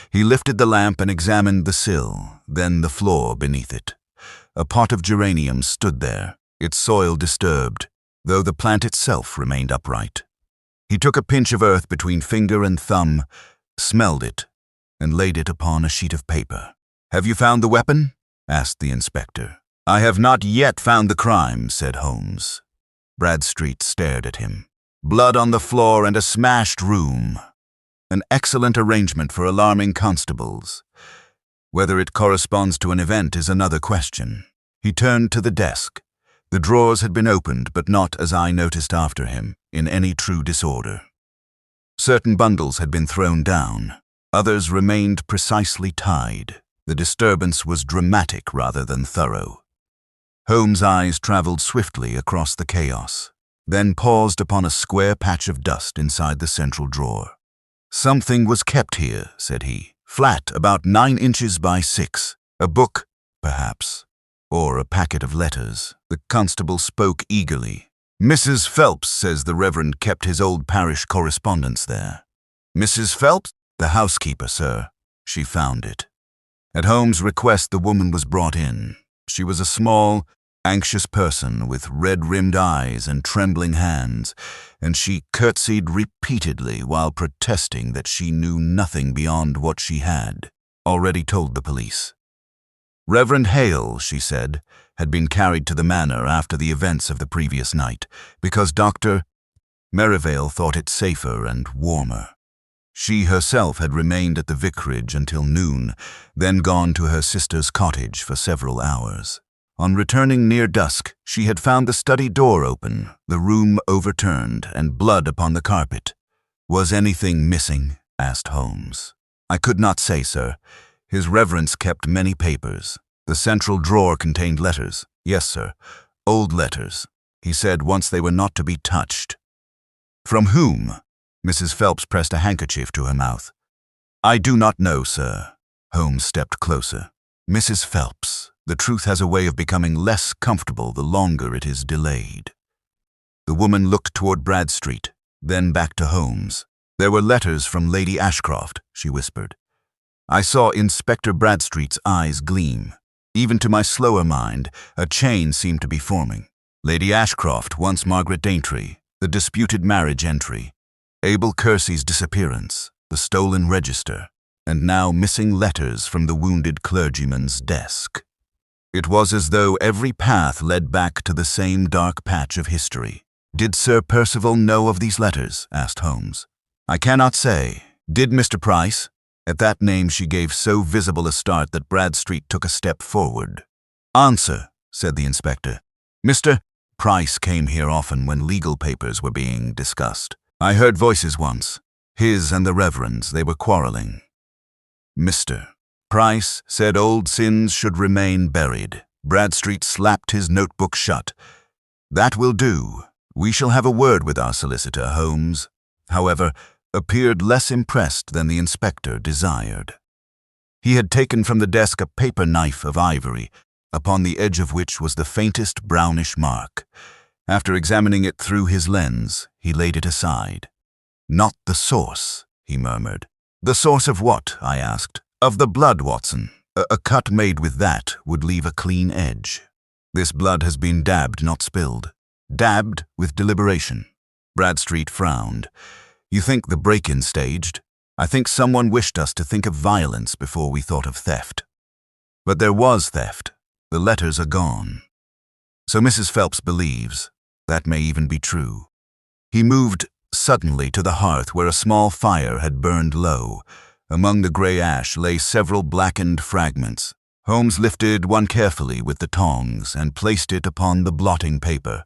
He lifted the lamp and examined the sill, then the floor beneath it. A pot of geraniums stood there, its soil disturbed, though the plant itself remained upright. He took a pinch of earth between finger and thumb, smelled it, and laid it upon a sheet of paper. "Have you found the weapon?" asked the inspector. "I have not yet found the crime," said Holmes. Bradstreet stared at him. "Blood on the floor and a smashed room. An excellent arrangement for alarming constables. Whether it corresponds to an event is another question." He turned to the desk. The drawers had been opened, but not, as I noticed after him, in any true disorder. Certain bundles had been thrown down. Others remained precisely tied. The disturbance was dramatic rather than thorough. Holmes' eyes traveled swiftly across the chaos, then paused upon a square patch of dust inside the central drawer. "Something was kept here," said he. "Flat, about 9 inches by 6. A book, perhaps, or a packet of letters. The constable spoke eagerly. Mrs. Phelps says the Reverend kept his old parish correspondence there. Mrs. Phelps? The housekeeper, sir. She found it. At Holmes' request, the woman was brought in. She was a small, anxious person with red-rimmed eyes and trembling hands, and she curtsied repeatedly while protesting that she knew nothing beyond what she had already told the police. Reverend Hale, she said, had been carried to the manor after the events of the previous night, because Dr. Merivale thought it safer and warmer. She herself had remained at the vicarage until noon, then gone to her sister's cottage for several hours. On returning near dusk, she had found the study door open, the room overturned, and blood upon the carpet. Was anything missing? Asked Holmes. I could not say, sir. His Reverence kept many papers. The central drawer contained letters. Yes, sir. Old letters. He said once they were not to be touched. From whom? Mrs. Phelps pressed a handkerchief to her mouth. I do not know, sir. Holmes stepped closer. Mrs. Phelps, the truth has a way of becoming less comfortable the longer it is delayed. The woman looked toward Bradstreet, then back to Holmes. There were letters from Lady Ashcroft, she whispered. I saw Inspector Bradstreet's eyes gleam. Even to my slower mind, a chain seemed to be forming. Lady Ashcroft, once Margaret Daintree, the disputed marriage entry, Abel Kersey's disappearance, the stolen register, and now missing letters from the wounded clergyman's desk. It was as though every path led back to the same dark patch of history. Did Sir Percival know of these letters? Asked Holmes. I cannot say. Did Mr. Price? At that name she gave so visible a start that Bradstreet took a step forward. Answer, said the inspector. Mr. Price came here often when legal papers were being discussed. I heard voices once. His and the Reverend's. They were quarreling. Mr. Price said old sins should remain buried. Bradstreet slapped his notebook shut. That will do. We shall have a word with our solicitor, Holmes. However, appeared less impressed than the inspector desired. He had taken from the desk a paper knife of ivory, upon the edge of which was the faintest brownish mark. After examining it through his lens, he laid it aside. Not the source, he murmured. The source of what? I asked. Of the blood, Watson. A cut made with that would leave a clean edge. This blood has been dabbed, not spilled. Dabbed with deliberation. Bradstreet frowned. You think the break-in staged? I think someone wished us to think of violence before we thought of theft. But there was theft. The letters are gone. So Mrs. Phelps believes. That may even be true. He moved suddenly to the hearth where a small fire had burned low. Among the grey ash lay several blackened fragments. Holmes lifted one carefully with the tongs and placed it upon the blotting paper.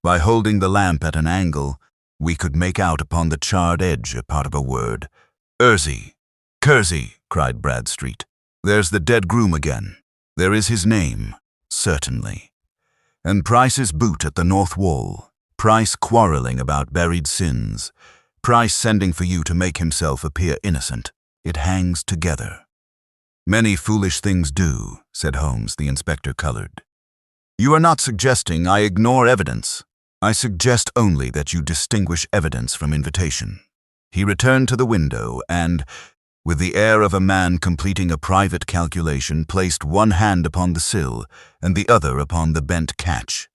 By holding the lamp at an angle, we could make out upon the charred edge a part of a word. Kersey, cried Bradstreet. There's the dead groom again. There is his name, certainly. And Price's boot at the north wall. Price quarreling about buried sins. Price sending for you to make himself appear innocent. It hangs together. Many foolish things do, said Holmes. The inspector colored. You are not suggesting I ignore evidence. I suggest only that you distinguish evidence from invitation. He returned to the window and, with the air of a man completing a private calculation, placed one hand upon the sill and the other upon the bent catch.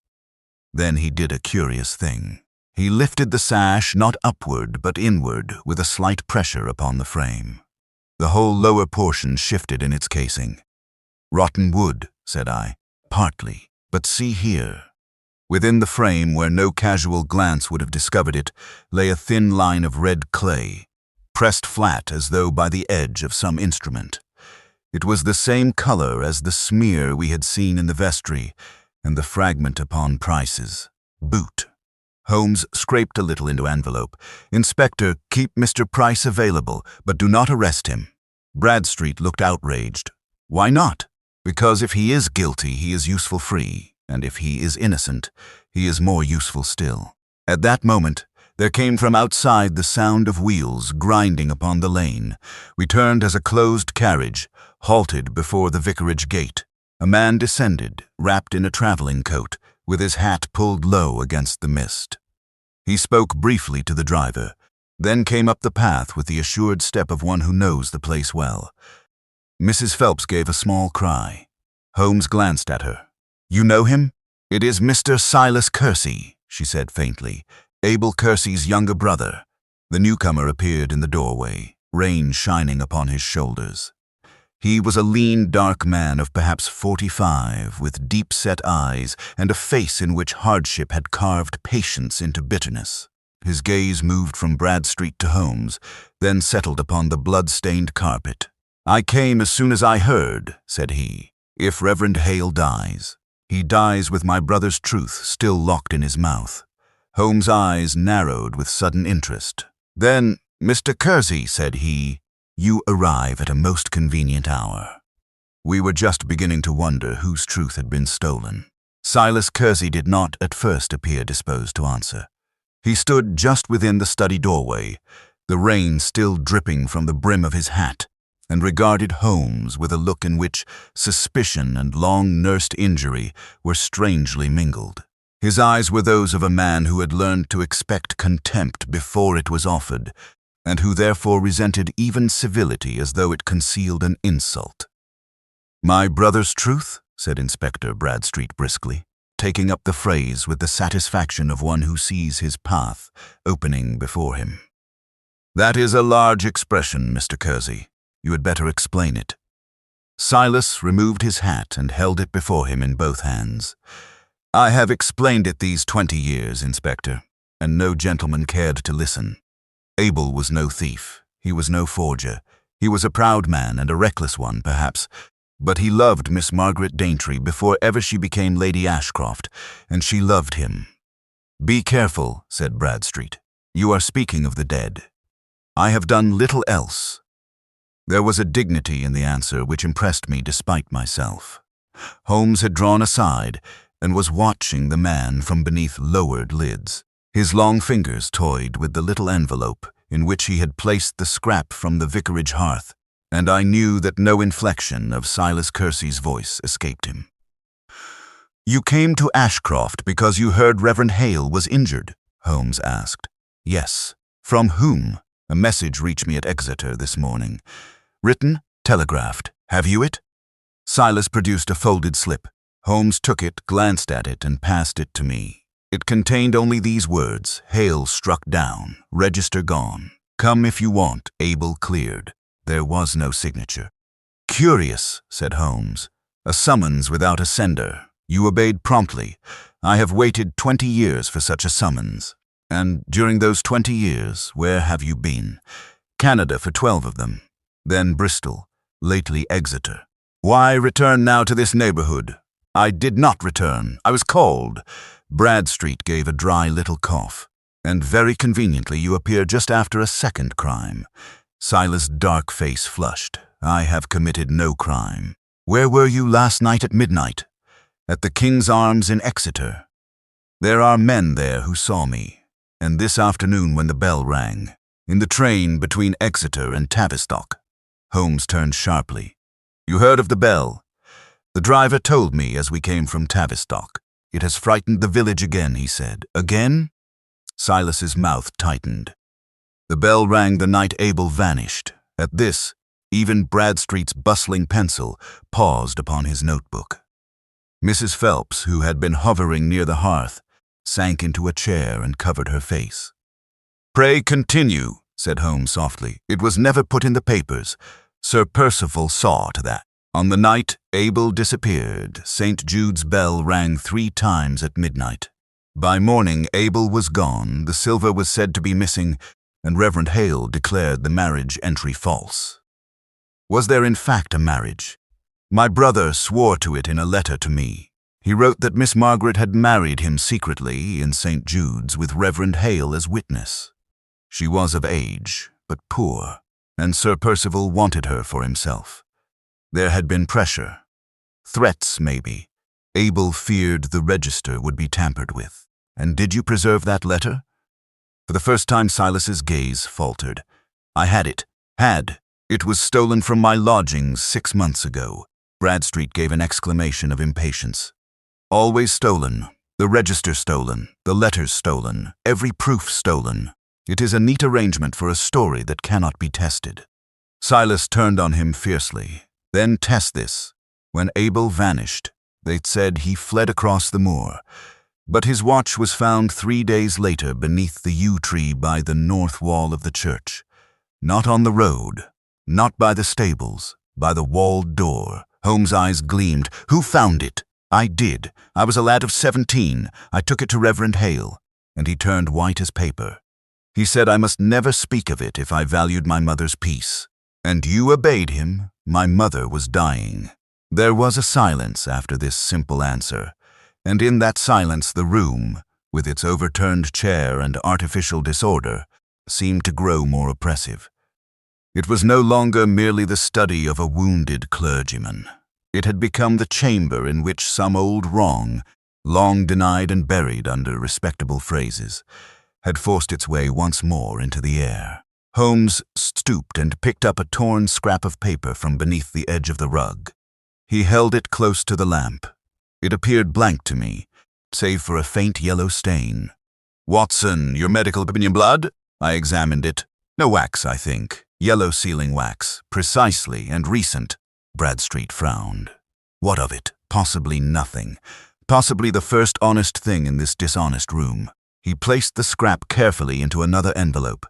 Then he did a curious thing. He lifted the sash not upward but inward with a slight pressure upon the frame. The whole lower portion shifted in its casing. Rotten wood, said I. Partly. But see here. Within the frame, where no casual glance would have discovered it, lay a thin line of red clay, pressed flat as though by the edge of some instrument. It was the same color as the smear we had seen in the vestry, and the fragment upon Price's boot. Holmes scraped a little into envelope. Inspector, keep Mr. Price available, but do not arrest him. Bradstreet looked outraged. Why not? Because if he is guilty, he is useful free, and if he is innocent, he is more useful still. At that moment, there came from outside the sound of wheels grinding upon the lane. We turned as a closed carriage halted before the vicarage gate. A man descended, wrapped in a traveling coat, with his hat pulled low against the mist. He spoke briefly to the driver, then came up the path with the assured step of one who knows the place well. Mrs. Phelps gave a small cry. Holmes glanced at her. "You know him? It is Mr. Silas Kersey," she said faintly, "Abel Kersey's younger brother." The newcomer appeared in the doorway, rain shining upon his shoulders. He was a lean, dark man of perhaps 45, with deep-set eyes and a face in which hardship had carved patience into bitterness. His gaze moved from Bradstreet to Holmes, then settled upon the blood-stained carpet. "I came as soon as I heard," said he. "If Reverend Hale dies, he dies with my brother's truth still locked in his mouth." Holmes' eyes narrowed with sudden interest. "Then, Mr. Kersey," said he, "you arrive at a most convenient hour." We were just beginning to wonder whose truth had been stolen. Silas Kersey did not at first appear disposed to answer. He stood just within the study doorway, the rain still dripping from the brim of his hat, and regarded Holmes with a look in which suspicion and long-nursed injury were strangely mingled. His eyes were those of a man who had learned to expect contempt before it was offered, and who therefore resented even civility as though it concealed an insult. "My brother's truth?" said Inspector Bradstreet briskly, taking up the phrase with the satisfaction of one who sees his path opening before him. "That is a large expression, Mr. Kersey. You had better explain it." Silas removed his hat and held it before him in both hands. "I have explained it these 20 years, Inspector, and no gentleman cared to listen. Abel was no thief. He was no forger. He was a proud man, and a reckless one, perhaps, but he loved Miss Margaret Daintree before ever she became Lady Ashcroft, and she loved him." "Be careful," said Bradstreet. "You are speaking of the dead. I have done little else." There was a dignity in the answer which impressed me despite myself. Holmes had drawn aside and was watching the man from beneath lowered lids. His long fingers toyed with the little envelope in which he had placed the scrap from the vicarage hearth, and I knew that no inflection of Silas Kersey's voice escaped him. "You came to Ashcroft because you heard Reverend Hale was injured?" Holmes asked. "Yes." "From whom?" "A message reached me at Exeter this morning." "Written?" "Telegraphed." "Have you it?" Silas produced a folded slip. Holmes took it, glanced at it, and passed it to me. It contained only these words: "Hale struck down. Register gone. Come if you want. Abel cleared." There was no signature. "Curious," said Holmes. "A summons without a sender. You obeyed promptly. I have waited 20 years for such a summons. And during those 20 years, where have you been?" "Canada for 12 of them. Then Bristol. Lately Exeter." "Why return now to this neighborhood?" "I did not return. I was called." Bradstreet gave a dry little cough. "And very conveniently you appear just after a second crime." Silas' dark face flushed. "I have committed no crime." "Where were you last night at midnight?" "At the King's Arms in Exeter. There are men there who saw me. And this afternoon when the bell rang, in the train between Exeter and Tavistock." Holmes turned sharply. "You heard of the bell?" "The driver told me as we came from Tavistock. It has frightened the village again," he said. "Again?" Silas's mouth tightened. "The bell rang the night Abel vanished." At this, even Bradstreet's bustling pencil paused upon his notebook. Mrs. Phelps, who had been hovering near the hearth, sank into a chair and covered her face. "Pray continue," said Holmes softly. "It was never put in the papers. Sir Percival saw to that. On the night Abel disappeared, St. Jude's bell rang 3 times at midnight. By morning, Abel was gone, the silver was said to be missing, and Reverend Hale declared the marriage entry false." "Was there in fact a marriage?" "My brother swore to it in a letter to me. He wrote that Miss Margaret had married him secretly in St. Jude's with Reverend Hale as witness. She was of age, but poor, and Sir Percival wanted her for himself. There had been pressure. Threats, maybe. Abel feared the register would be tampered with. And did you preserve that letter?" For the first time Silas's gaze faltered. "I had it. Had. It was stolen from my lodgings 6 months ago. Bradstreet gave an exclamation of impatience. Always stolen. The register stolen. The letters stolen. Every proof stolen. It is a neat arrangement for a story that cannot be tested. Silas turned on him fiercely. Then test this. When Abel vanished, they said he fled across the moor. But his watch was found 3 days later beneath the yew tree by the north wall of the church. Not on the road, not by the stables, by the walled door. Holmes' eyes gleamed. Who found it? I did. I was a lad of 17. I took it to Reverend Hale, and he turned white as paper. He said I must never speak of it if I valued my mother's peace. And you obeyed him. My mother was dying. There was a silence after this simple answer, and in that silence the room, with its overturned chair and artificial disorder, seemed to grow more oppressive. It was no longer merely the study of a wounded clergyman. It had become the chamber in which some old wrong, long denied and buried under respectable phrases, had forced its way once more into the air. Holmes stooped and picked up a torn scrap of paper from beneath the edge of the rug. He held it close to the lamp. It appeared blank to me, save for a faint yellow stain. "Watson, your medical opinion blood?" I examined it. "No wax, I think. Yellow sealing wax, precisely and recent." Bradstreet frowned. "What of it? Possibly nothing. Possibly the first honest thing in this dishonest room." He placed the scrap carefully into another envelope.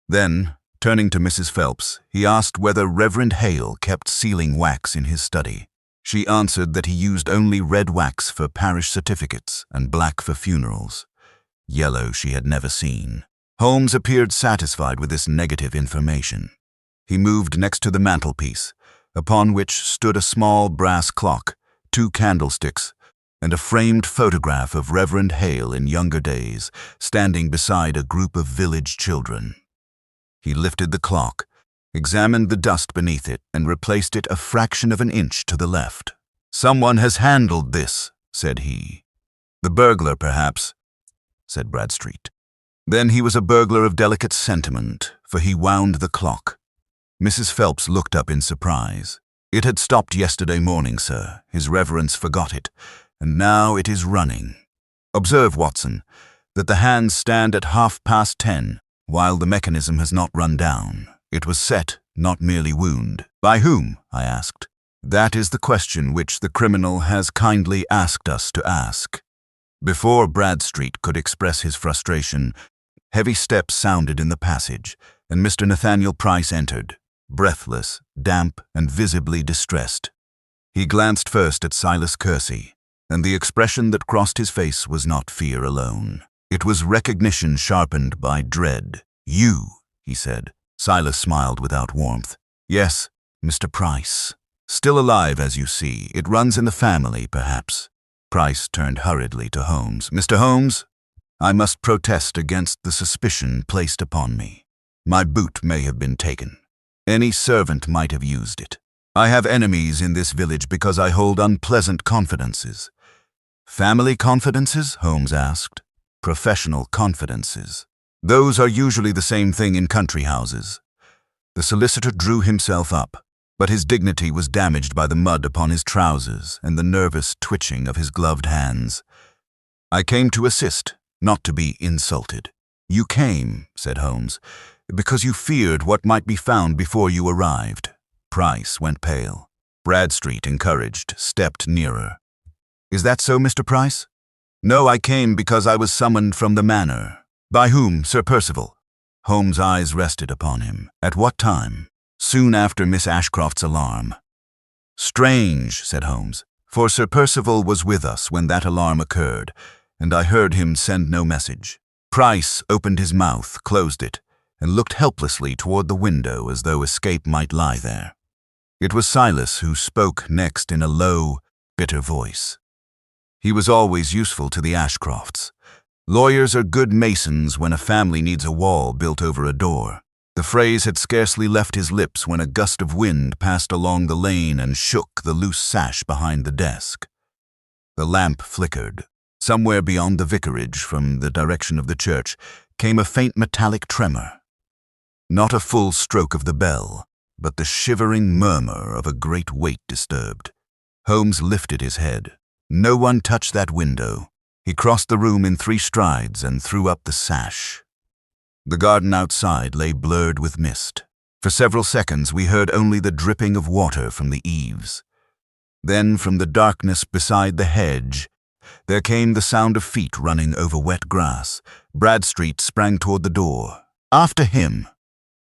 Then, turning to Mrs. Phelps, he asked whether Reverend Hale kept sealing wax in his study. She answered that he used only red wax for parish certificates and black for funerals. Yellow she had never seen. Holmes appeared satisfied with this negative information. He moved next to the mantelpiece, upon which stood a small brass clock, 2 candlesticks, and a framed photograph of Reverend Hale in younger days, standing beside a group of village children. He lifted the clock, examined the dust beneath it, and replaced it a fraction of an inch to the left. "Someone has handled this," said he. "The burglar, perhaps," said Bradstreet. Then he was a burglar of delicate sentiment, for he wound the clock. Mrs. Phelps looked up in surprise. "It had stopped yesterday morning, sir. His Reverence forgot it, and now it is running. Observe, Watson, that the hands stand at 10:30, while the mechanism has not run down. It was set, not merely wound." "By whom?" I asked. "That is the question which the criminal has kindly asked us to ask." Before Bradstreet could express his frustration, heavy steps sounded in the passage, and Mr. Nathaniel Price entered, breathless, damp, and visibly distressed. He glanced first at Silas Kersey, and the expression that crossed his face was not fear alone. It was recognition sharpened by dread. "You," he said. Silas smiled without warmth. "Yes, Mr. Price. Still alive, as you see. It runs in the family, perhaps." Price turned hurriedly to Holmes. "Mr. Holmes, I must protest against the suspicion placed upon me. My boot may have been taken. Any servant might have used it. I have enemies in this village because I hold unpleasant confidences." "Family confidences?" Holmes asked. "Professional confidences. Those are usually the same thing in country houses." The solicitor drew himself up, but his dignity was damaged by the mud upon his trousers and the nervous twitching of his gloved hands. "I came to assist, not to be insulted." "You came," said Holmes, "because you feared what might be found before you arrived." Price went pale. Bradstreet, encouraged, stepped nearer. "Is that so, Mr. Price?" "No, I came because I was summoned from the manor." "By whom, Sir Percival?" Holmes' eyes rested upon him. "At what time?" "Soon after Miss Ashcroft's alarm." "Strange," said Holmes, "for Sir Percival was with us when that alarm occurred, and I heard him send no message." Price opened his mouth, closed it, and looked helplessly toward the window as though escape might lie there. It was Silas who spoke next in a low, bitter voice. He was always useful to the Ashcrofts. Lawyers are good masons when a family needs a wall built over a door. The phrase had scarcely left his lips when a gust of wind passed along the lane and shook the loose sash behind the desk. The lamp flickered. Somewhere beyond the vicarage, from the direction of the church, came a faint metallic tremor. Not a full stroke of the bell, but the shivering murmur of a great weight disturbed. Holmes lifted his head. No one touched that window. He crossed the room in 3 strides and threw up the sash. The garden outside lay blurred with mist. For several seconds we heard only the dripping of water from the eaves. Then from the darkness beside the hedge, there came the sound of feet running over wet grass. Bradstreet sprang toward the door. After him.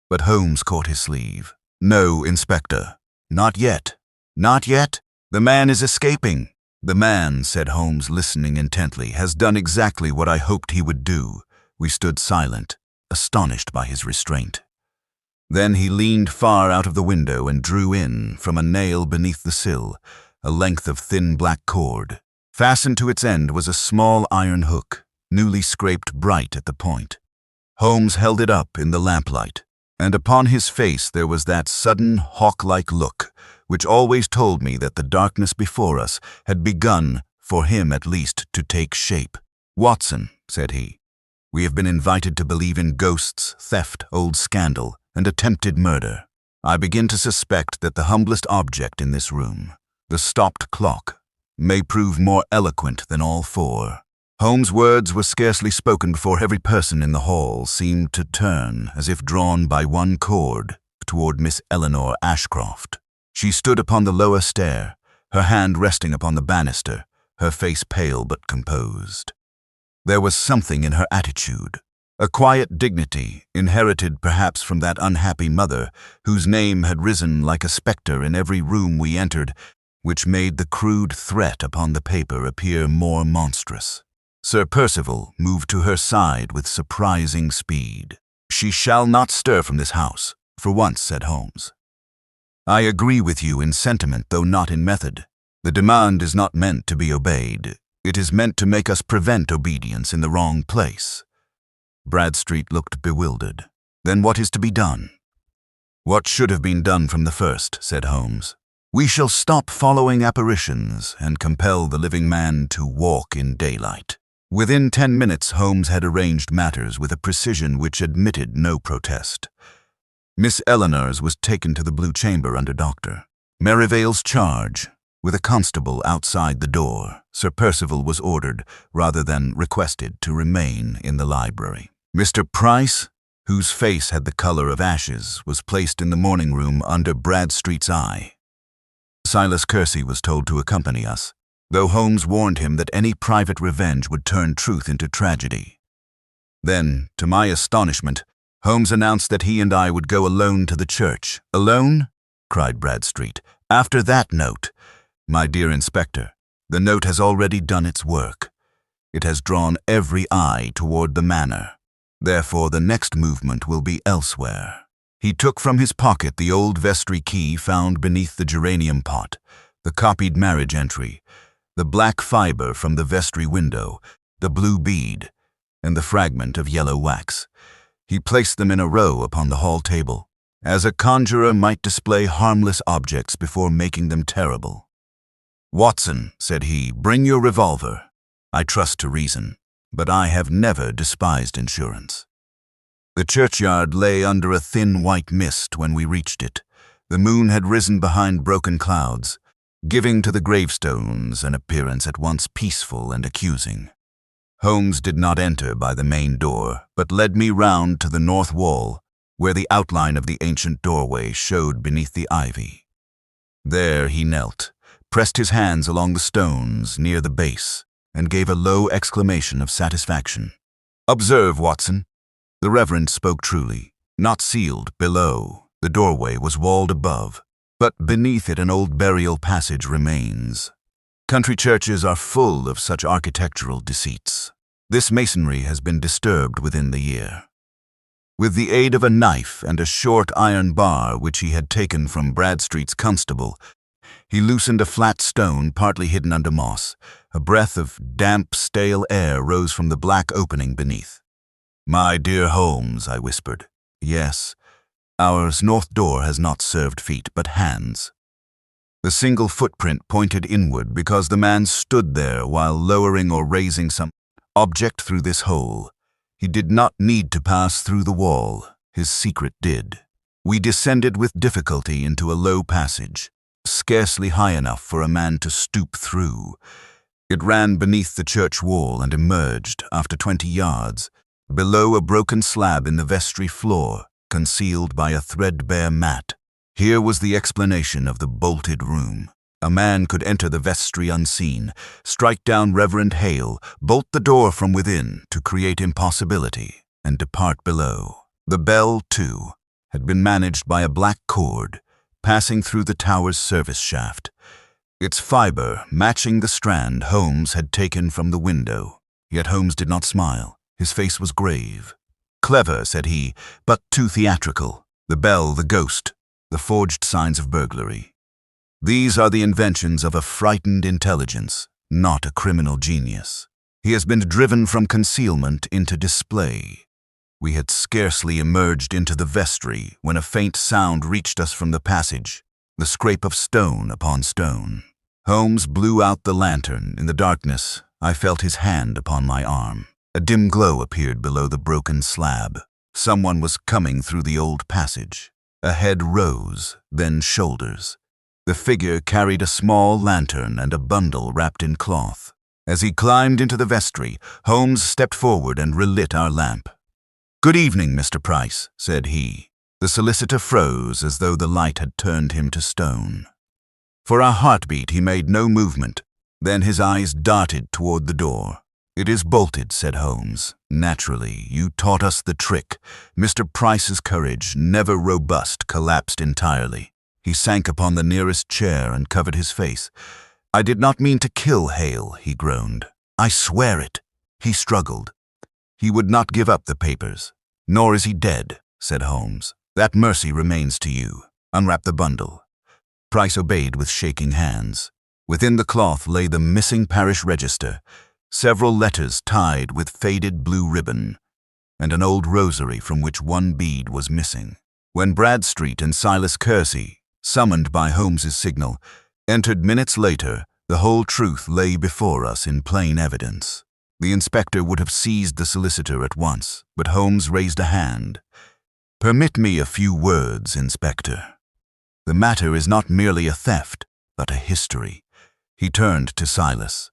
But Holmes caught his sleeve. "No, Inspector. Not yet. Not yet. The man is escaping." "The man," said Holmes, listening intently, "has done exactly what I hoped he would do." We stood silent, astonished by his restraint. Then he leaned far out of the window and drew in, from a nail beneath the sill, a length of thin black cord. Fastened to its end was a small iron hook, newly scraped bright at the point. Holmes held it up in the lamplight, and upon his face there was that sudden hawk-like look which always told me that the darkness before us had begun, for him at least, to take shape. "Watson," said he, "we have been invited to believe in ghosts, theft, old scandal, and attempted murder. I begin to suspect that the humblest object in this room, the stopped clock, may prove more eloquent than all 4. Holmes' words were scarcely spoken before every person in the hall seemed to turn, as if drawn by one cord, toward Miss Eleanor Ashcroft. She stood upon the lower stair, her hand resting upon the banister, her face pale but composed. There was something in her attitude, a quiet dignity, inherited perhaps from that unhappy mother, whose name had risen like a spectre in every room we entered, which made the crude threat upon the paper appear more monstrous. Sir Percival moved to her side with surprising speed. "She shall not stir from this house, for once," said Holmes. "I agree with you in sentiment, though not in method. The demand is not meant to be obeyed. It is meant to make us prevent obedience in the wrong place." Bradstreet looked bewildered. "Then what is to be done?" "What should have been done from the first," said Holmes. "We shall stop following apparitions and compel the living man to walk in daylight." Within 10 minutes, Holmes had arranged matters with a precision which admitted no protest. Miss Eleanor's was taken to the Blue Chamber under Dr. Merivale's charge, with a constable outside the door. Sir Percival was ordered, rather than requested, to remain in the library. Mr. Price, whose face had the color of ashes, was placed in the morning room under Bradstreet's eye. Silas Kersey was told to accompany us, though Holmes warned him that any private revenge would turn truth into tragedy. Then, to my astonishment, Holmes announced that he and I would go alone to the church. "Alone?" cried Bradstreet. "After that note?" "My dear Inspector, the note has already done its work. It has drawn every eye toward the manor. Therefore, the next movement will be elsewhere." He took from his pocket the old vestry key found beneath the geranium pot, the copied marriage entry, the black fiber from the vestry window, the blue bead, and the fragment of yellow wax. He placed them in a row upon the hall table, as a conjurer might display harmless objects before making them terrible. "Watson," said he, "bring your revolver. I trust to reason, but I have never despised insurance." The churchyard lay under a thin white mist when we reached it. The moon had risen behind broken clouds, giving to the gravestones an appearance at once peaceful and accusing. Holmes did not enter by the main door, but led me round to the north wall, where the outline of the ancient doorway showed beneath the ivy. There he knelt, pressed his hands along the stones near the base, and gave a low exclamation of satisfaction. "Observe, Watson." The Reverend spoke truly. Not sealed below, the doorway was walled above, but beneath it an old burial passage remains. Country churches are full of such architectural deceits. This masonry has been disturbed within the year. With the aid of a knife and a short iron bar which he had taken from Bradstreet's constable, he loosened a flat stone partly hidden under moss. A breath of damp, stale air rose from the black opening beneath. "My dear Holmes," I whispered. "Yes, our north door has not served feet, but hands." The single footprint pointed inward because the man stood there while lowering or raising some object through this hole. He did not need to pass through the wall. His secret did. We descended with difficulty into a low passage, scarcely high enough for a man to stoop through. It ran beneath the church wall and emerged, after 20 yards, below a broken slab in the vestry floor, concealed by a threadbare mat. Here was the explanation of the bolted room. A man could enter the vestry unseen, strike down Reverend Hale, bolt the door from within to create impossibility, and depart below. The bell, too, had been managed by a black cord, passing through the tower's service shaft. Its fiber matching the strand Holmes had taken from the window. Yet Holmes did not smile. His face was grave. "Clever," said he, "but too theatrical. The bell, the ghost, the forged signs of burglary. These are the inventions of a frightened intelligence, not a criminal genius. He has been driven from concealment into display." We had scarcely emerged into the vestry when a faint sound reached us from the passage, the scrape of stone upon stone. Holmes blew out the lantern. In the darkness, I felt his hand upon my arm. A dim glow appeared below the broken slab. Someone was coming through the old passage. A head rose, then shoulders. The figure carried a small lantern and a bundle wrapped in cloth. As he climbed into the vestry, Holmes stepped forward and relit our lamp. "Good evening, Mr. Price," said he. The solicitor froze as though the light had turned him to stone. For a heartbeat he made no movement. Then his eyes darted toward the door. "It is bolted," said Holmes. "Naturally, you taught us the trick." Mr. Price's courage, never robust, collapsed entirely. He sank upon the nearest chair and covered his face. "I did not mean to kill Hale," he groaned. "I swear it." He struggled. "He would not give up the papers." "Nor is he dead," said Holmes. "That mercy remains to you. Unwrap the bundle." Price obeyed with shaking hands. Within the cloth lay the missing parish register, several letters tied with faded blue ribbon, and an old rosary from which one bead was missing. When Bradstreet and Silas Kersey, summoned by Holmes's signal, entered minutes later, the whole truth lay before us in plain evidence. The inspector would have seized the solicitor at once, but Holmes raised a hand. "Permit me a few words, Inspector. The matter is not merely a theft, but a history." He turned to Silas.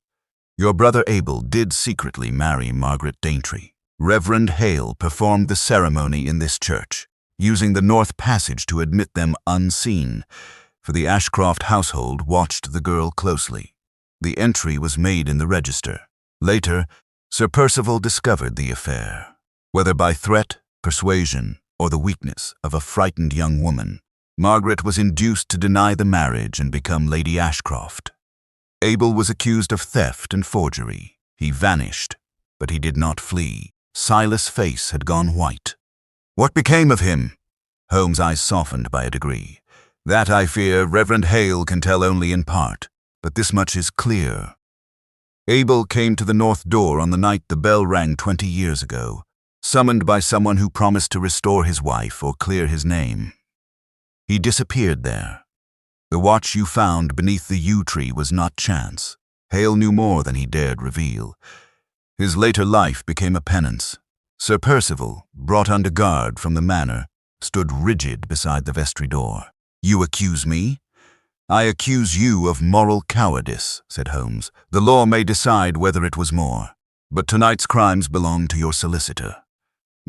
"Your brother Abel did secretly marry Margaret Daintree. Reverend Hale performed the ceremony in this church, using the north passage to admit them unseen, for the Ashcroft household watched the girl closely. The entry was made in the register. Later, Sir Percival discovered the affair. Whether by threat, persuasion, or the weakness of a frightened young woman, Margaret was induced to deny the marriage and become Lady Ashcroft. Abel was accused of theft and forgery. He vanished, but he did not flee. Silas' face had gone white. "What became of him?" Holmes' eyes softened by a degree. "That, I fear, Reverend Hale can tell only in part, but this much is clear. Abel came to the north door on the night the bell rang 20 years ago, summoned by someone who promised to restore his wife or clear his name. He disappeared there. The watch you found beneath the yew tree was not chance. Hale knew more than he dared reveal. His later life became a penance. Sir Percival, brought under guard from the manor, stood rigid beside the vestry door. "You accuse me?" "I accuse you of moral cowardice," said Holmes. "The law may decide whether it was more, but tonight's crimes belong to your solicitor."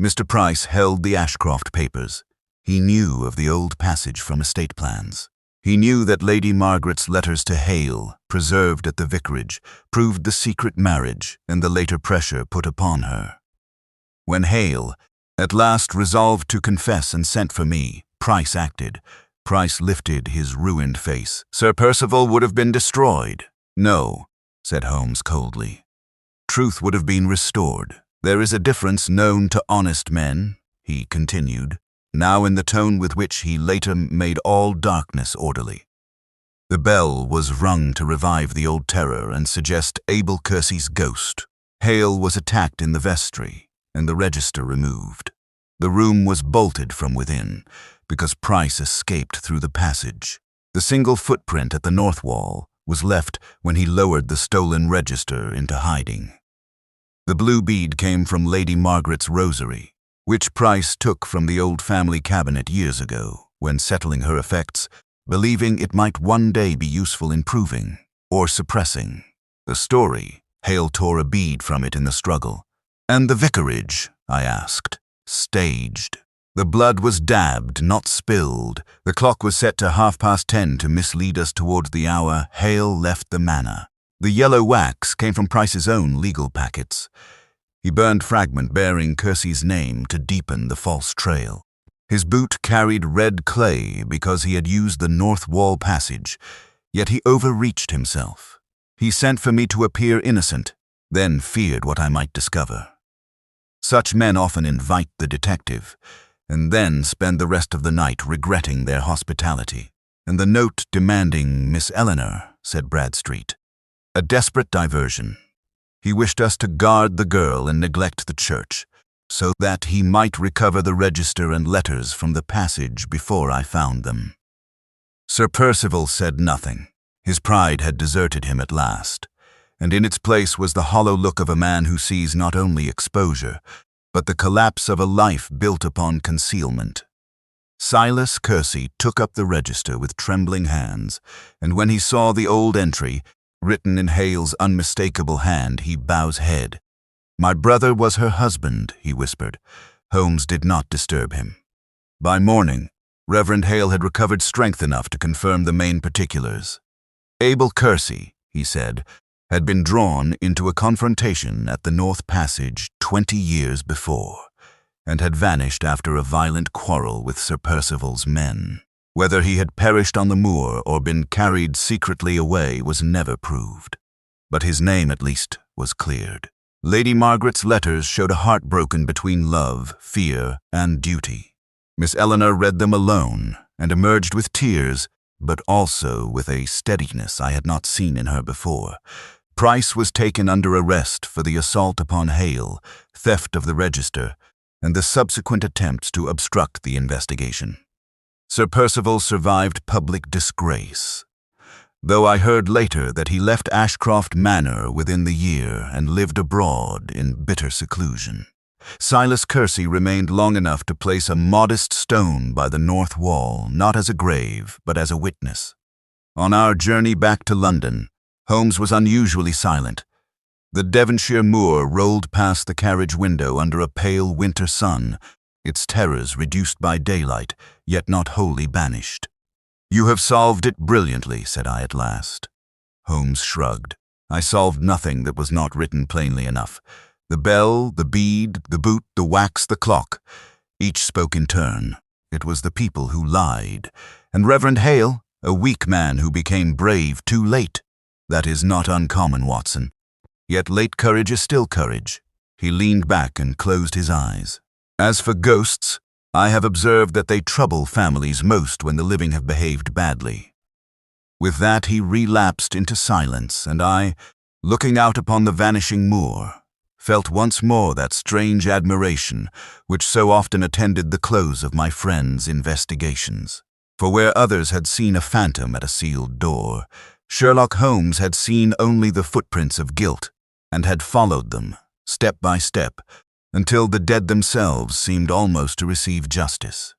Mr. Price held the Ashcroft papers. He knew of the old passage from estate plans. He knew that Lady Margaret's letters to Hale, preserved at the vicarage, proved the secret marriage and the later pressure put upon her. When Hale, at last resolved to confess and sent for me, Price acted. Price lifted his ruined face. "Sir Percival would have been destroyed." "No," said Holmes coldly. "Truth would have been restored. There is a difference known to honest men," he continued, now in the tone with which he later made all darkness orderly. The bell was rung to revive the old terror and suggest Abel Kersey's ghost. Hale was attacked in the vestry, and the register removed. The room was bolted from within, because Price escaped through the passage. The single footprint at the north wall was left when he lowered the stolen register into hiding. The blue bead came from Lady Margaret's rosary, which Price took from the old family cabinet years ago, when settling her effects, believing it might one day be useful in proving or suppressing. The story, Hale tore a bead from it in the struggle. "And the vicarage?" I asked. "Staged. The blood was dabbed, not spilled. The clock was set to 10:30 to mislead us towards the hour Hale left the manor. The yellow wax came from Price's own legal packets. He burned fragment bearing Kersey's name to deepen the false trail. His boot carried red clay because he had used the north wall passage, yet he overreached himself. He sent for me to appear innocent, then feared what I might discover. Such men often invite the detective, and then spend the rest of the night regretting their hospitality. And the note demanding Miss Eleanor, said Bradstreet. A desperate diversion. He wished us to guard the girl and neglect the church, so that he might recover the register and letters from the passage before I found them. Sir Percival said nothing. His pride had deserted him at last, and in its place was the hollow look of a man who sees not only exposure, but the collapse of a life built upon concealment. Silas Kersey took up the register with trembling hands, and when he saw the old entry, written in Hale's unmistakable hand, he bowed his head. My brother was her husband, he whispered. Holmes did not disturb him. By morning, Reverend Hale had recovered strength enough to confirm the main particulars. Abel Kersey, he said, had been drawn into a confrontation at the North Passage 20 years before, and had vanished after a violent quarrel with Sir Percival's men. Whether he had perished on the moor or been carried secretly away was never proved. But his name, at least, was cleared. Lady Margaret's letters showed a heart broken between love, fear, and duty. Miss Eleanor read them alone and emerged with tears, but also with a steadiness I had not seen in her before. Price was taken under arrest for the assault upon Hale, theft of the register, and the subsequent attempts to obstruct the investigation. Sir Percival survived public disgrace, though I heard later that he left Ashcroft Manor within the year and lived abroad in bitter seclusion. Silas Kersey remained long enough to place a modest stone by the north wall, not as a grave, but as a witness. On our journey back to London, Holmes was unusually silent. The Devonshire moor rolled past the carriage window under a pale winter sun, its terrors reduced by daylight, yet not wholly banished. You have solved it brilliantly, said I at last. Holmes shrugged. I solved nothing that was not written plainly enough. The bell, the bead, the boot, the wax, the clock. Each spoke in turn. It was the people who lied. And Reverend Hale, a weak man who became brave too late. That is not uncommon, Watson. Yet late courage is still courage. He leaned back and closed his eyes. As for ghosts, I have observed that they trouble families most when the living have behaved badly. With that he relapsed into silence, and I, looking out upon the vanishing moor, felt once more that strange admiration which so often attended the close of my friend's investigations. For where others had seen a phantom at a sealed door, Sherlock Holmes had seen only the footprints of guilt, and had followed them, step by step, until the dead themselves seemed almost to receive justice.